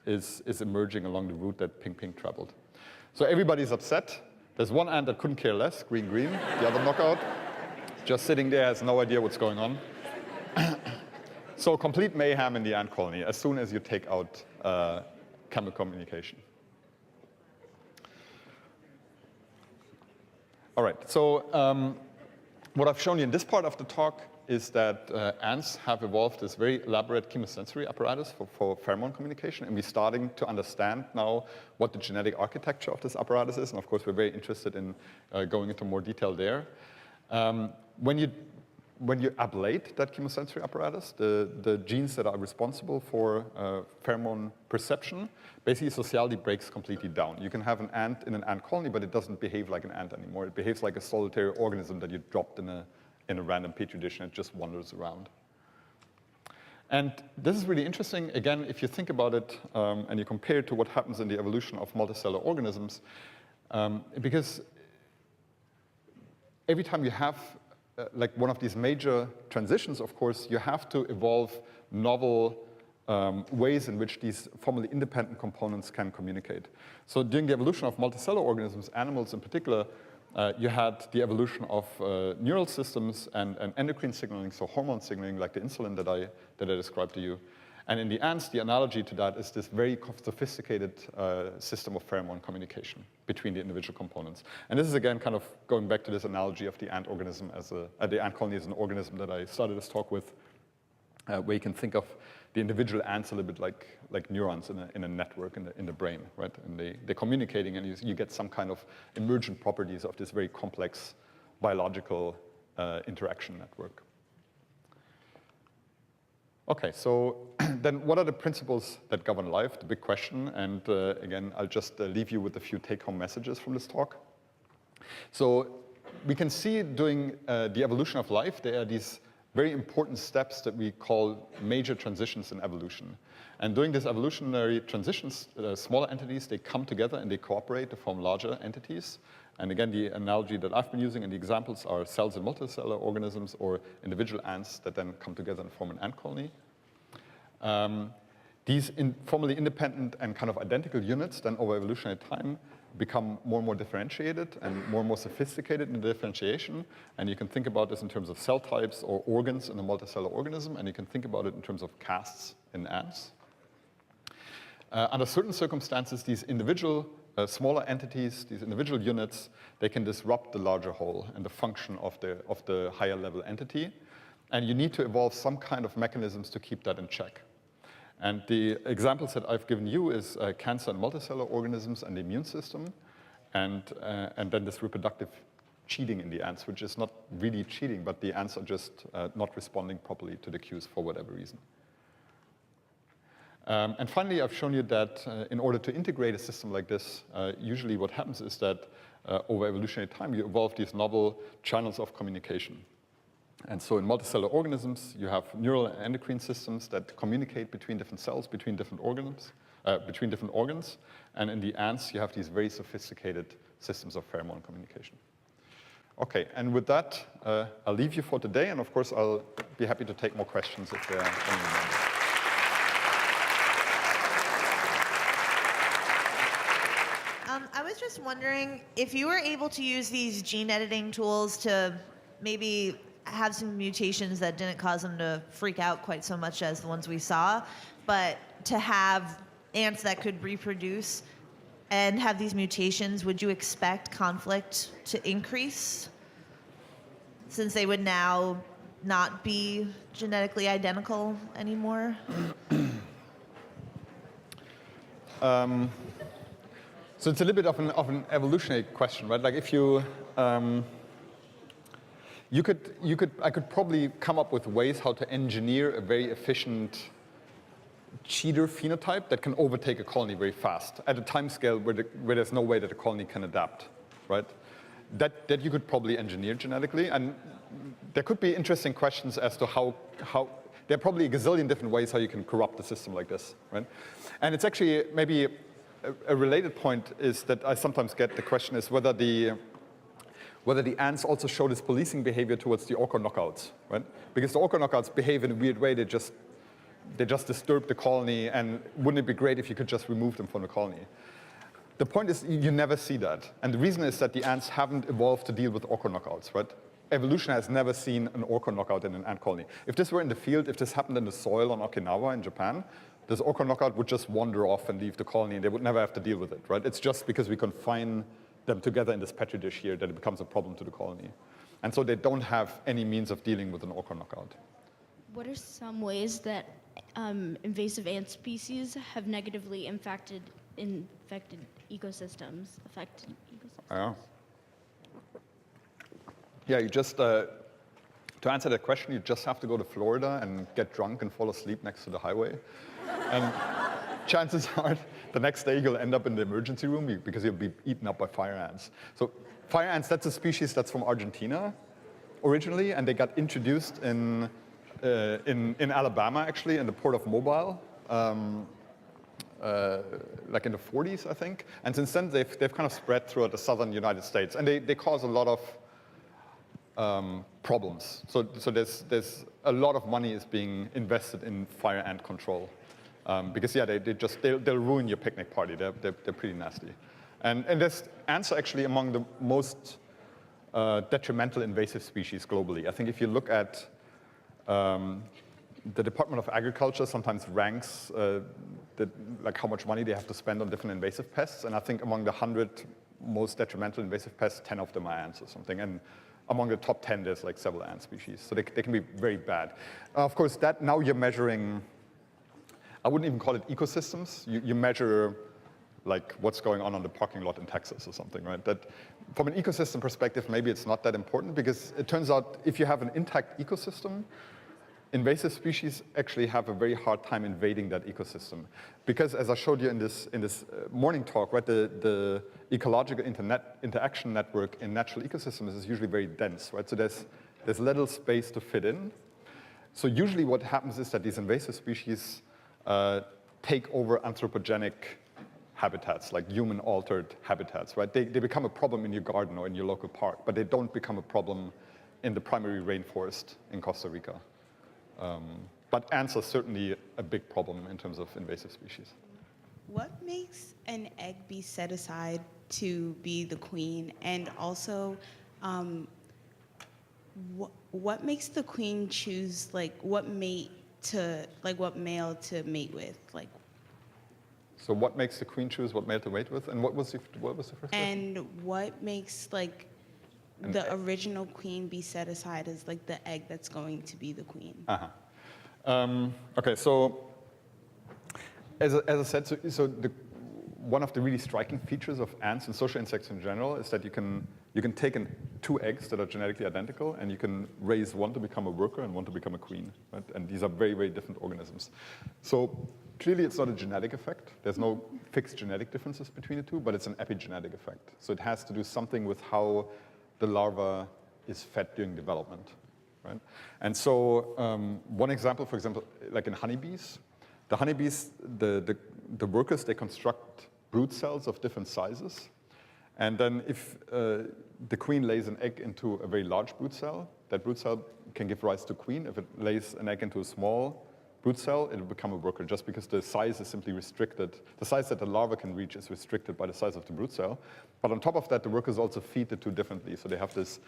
is emerging along the route that Pink traveled. So everybody's upset. There's one ant that couldn't care less, green, the other knockout, just sitting there, has no idea what's going on. So complete mayhem in the ant colony as soon as you take out chemical communication. All right, so what I've shown you in this part of the talk is that ants have evolved this very elaborate chemosensory apparatus for pheromone communication, and we're starting to understand now what the genetic architecture of this apparatus is, and of course we're very interested in going into more detail there. When you ablate that chemosensory apparatus, the genes that are responsible for pheromone perception, basically sociality breaks completely down. You can have an ant in an ant colony, but it doesn't behave like an ant anymore. It behaves like a solitary organism that you dropped in a random petri dish, and it just wanders around. And this is really interesting, again, if you think about it and you compare it to what happens in the evolution of multicellular organisms, because every time you have like one of these major transitions, of course, you have to evolve novel ways in which these formally independent components can communicate. So during the evolution of multicellular organisms, animals in particular, you had the evolution of neural systems and endocrine signaling, so hormone signaling like the insulin that I described to you. And in the ants, the analogy to that is this very sophisticated system of pheromone communication between the individual components. And this is again kind of going back to this analogy of the ant organism as the ant colony as an organism that I started this talk with, where you can think of the individual ants a little bit like neurons in a network in the brain, right? And they're communicating, and you get some kind of emergent properties of this very complex biological interaction network. Okay, so then what are the principles that govern life? The big question, and again, I'll just leave you with a few take-home messages from this talk. So we can see during the evolution of life, there are these very important steps that we call major transitions in evolution. And during these evolutionary transitions, smaller entities, they come together and they cooperate to form larger entities. And again, the analogy that I've been using and the examples are cells in multicellular organisms or individual ants that then come together and form an ant colony. These formally independent and kind of identical units then over evolutionary time become more and more differentiated and more sophisticated in the differentiation. And you can think about this in terms of cell types or organs in a multicellular organism, and you can think about it in terms of castes in ants. Under certain circumstances, these individual smaller entities, these individual units, they can disrupt the larger whole and the function of the higher level entity. And you need to evolve some kind of mechanisms to keep that in check. And the examples that I've given you is cancer and multicellular organisms and the immune system, and then this reproductive cheating in the ants, which is not really cheating, but the ants are just not responding properly to the cues for whatever reason. And finally, I've shown you that in order to integrate a system like this, usually what happens is that over evolutionary time, you evolve these novel channels of communication. And so in multicellular organisms, you have neural and endocrine systems that communicate between different cells, between different organs. And in the ants, you have these very sophisticated systems of pheromone communication. Okay, and with that, I'll leave you for today. And of course, I'll be happy to take more questions if there are any more. I was just wondering if you were able to use these gene editing tools to maybe have some mutations that didn't cause them to freak out quite so much as the ones we saw, but to have ants that could reproduce and have these mutations, would you expect conflict to increase since they would now not be genetically identical anymore? So it's a little bit of an evolutionary question, right? Like if you, I could probably come up with ways how to engineer a very efficient cheater phenotype that can overtake a colony very fast at a time scale where there's no way that a colony can adapt, right? That you could probably engineer genetically, and there could be interesting questions as to how there are probably a gazillion different ways how you can corrupt a system like this, right? And it's actually maybe a related point is that I sometimes get the question is whether the ants also show this policing behavior towards the orca knockouts, right? Because the orca knockouts behave in a weird way. They just disturb the colony, and wouldn't it be great if you could just remove them from the colony? The point is you never see that. And the reason is that the ants haven't evolved to deal with orca knockouts, right? Evolution has never seen an orca knockout in an ant colony. If this were in the field, if this happened in the soil on Okinawa in Japan, this orca knockout would just wander off and leave the colony, and they would never have to deal with it, right? It's just because we confine them together in this petri dish here that it becomes a problem to the colony. And so they don't have any means of dealing with an orca knockout. What are some ways that invasive ant species have negatively infected ecosystems? Yeah, you just, to answer that question, you just have to go to Florida and get drunk and fall asleep next to the highway. And chances are the next day you'll end up in the emergency room because you'll be eaten up by fire ants. So fire ants, that's a species that's from Argentina originally, and they got introduced in Alabama, actually, in the port of Mobile, like in the 40s, I think. And since then, they've kind of spread throughout the southern United States, and they cause a lot of problems. So there's a lot of money is being invested in fire ant control. Because yeah, they'll ruin your picnic party. They're pretty nasty. And there's ants are actually among the most detrimental invasive species globally. I think if you look at the Department of Agriculture sometimes ranks like how much money they have to spend on different invasive pests, and I think among the 100 most detrimental invasive pests, 10 of them are ants or something. And among the top 10, there's like several ant species. So they can be very bad. Of course, that now you're measuring, I wouldn't even call it ecosystems. You measure like what's going on the parking lot in Texas or something, right? That from an ecosystem perspective, maybe it's not that important because it turns out if you have an intact ecosystem, invasive species actually have a very hard time invading that ecosystem. Because as I showed you in this morning talk, right, the ecological interaction network in natural ecosystems is usually very dense, right? So there's little space to fit in. So usually what happens is that these invasive species take over anthropogenic habitats, like human-altered habitats, right? They become a problem in your garden or in your local park, but they don't become a problem in the primary rainforest in Costa Rica. But ants are certainly a big problem in terms of invasive species. What makes an egg be set aside to be the queen? And also, what makes the queen choose what male to mate with? So what makes the queen choose what male to mate with? And what was the first question? And what makes the original queen be set aside as the egg that's going to be the queen? Okay, so as I said, one of the really striking features of ants and social insects in general is that you can take two eggs that are genetically identical and you can raise one to become a worker and one to become a queen, right? And these are very, very different organisms. So clearly it's not a genetic effect. There's no fixed genetic differences between the two, but it's an epigenetic effect. So it has to do something with how the larva is fed during development, right? And so one example, for example, like in honeybees, the workers, they construct brood cells of different sizes. And then if the queen lays an egg into a very large brood cell, that brood cell can give rise to queen. If it lays an egg into a small brood cell, it will become a worker just because the size is simply restricted. The size that the larva can reach is restricted by the size of the brood cell. But on top of that, the workers also feed the two differently. So they have this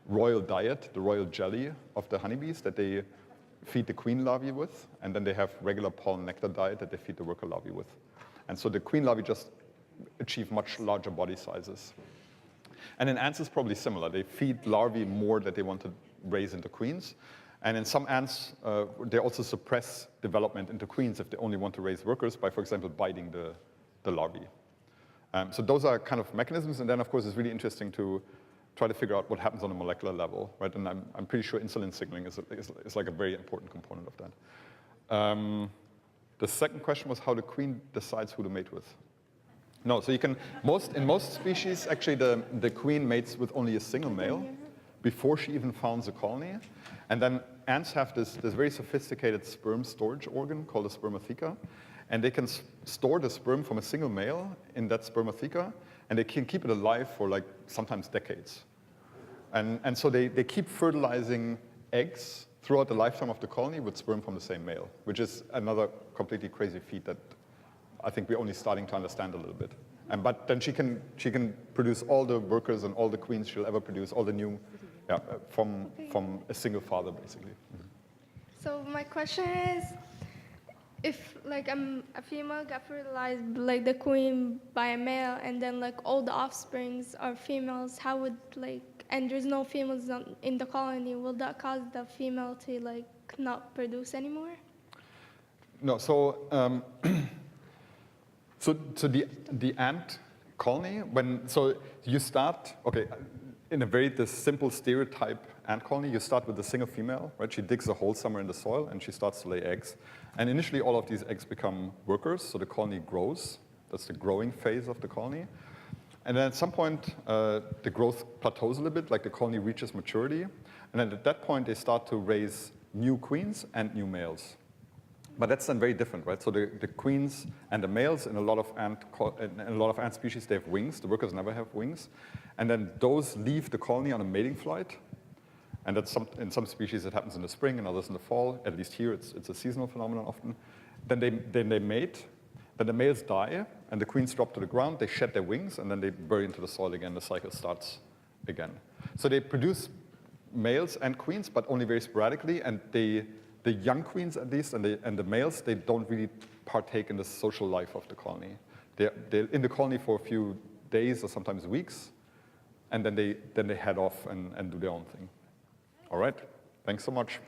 royal diet, the royal jelly of the honeybees that they feed the queen larvae with, and then they have regular pollen nectar diet that they feed the worker larvae with. And so the queen larvae just achieve much larger body sizes. And in ants, it's probably similar. They feed larvae more that they want to raise into queens. And in some ants, they also suppress development into queens if they only want to raise workers by, for example, biting the larvae. So those are kind of mechanisms. And then, of course, it's really interesting to try to figure out what happens on a molecular level, right? And I'm pretty sure insulin signaling is like a very important component of that. The second question was how the queen decides who to mate with. No, so you can, in most species, actually the queen mates with only a single male before she even founds a colony. And then ants have this very sophisticated sperm storage organ called a spermatheca. And they can store the sperm from a single male in that spermatheca, and they can keep it alive for like sometimes decades. And so they keep fertilizing eggs throughout the lifetime of the colony with sperm from the same male, which is another completely crazy feat that I think we're only starting to understand a little bit. But then she can produce all the workers and all the queens she'll ever produce, all the new, from a single father, basically. Mm-hmm. So my question is, if like a female got fertilized, like the queen by a male, and then like all the offsprings are females, how would and there's no females in the colony, will that cause the female to like not produce anymore? No, so so the ant colony, so you start, okay, in a very simple stereotype ant colony, you start with a single female, right? She digs a hole somewhere in the soil and she starts to lay eggs. And initially all of these eggs become workers, so the colony grows. That's the growing phase of the colony. And then at some point, the growth plateaus a little bit, like the colony reaches maturity. And then at that point, they start to raise new queens and new males. But that's then very different, right? So the queens and the males in a lot of ant species, they have wings. The workers never have wings. And then those leave the colony on a mating flight. And that's in some species it happens in the spring and others in the fall. At least here it's a seasonal phenomenon often. Then they mate. Then the males die, and the queens drop to the ground. They shed their wings, and then they bury into the soil again. The cycle starts again. So they produce males and queens, but only very sporadically. And the young queens, at least, and the males, they don't really partake in the social life of the colony. They're in the colony for a few days or sometimes weeks, and then they head off and do their own thing. All right, thanks so much.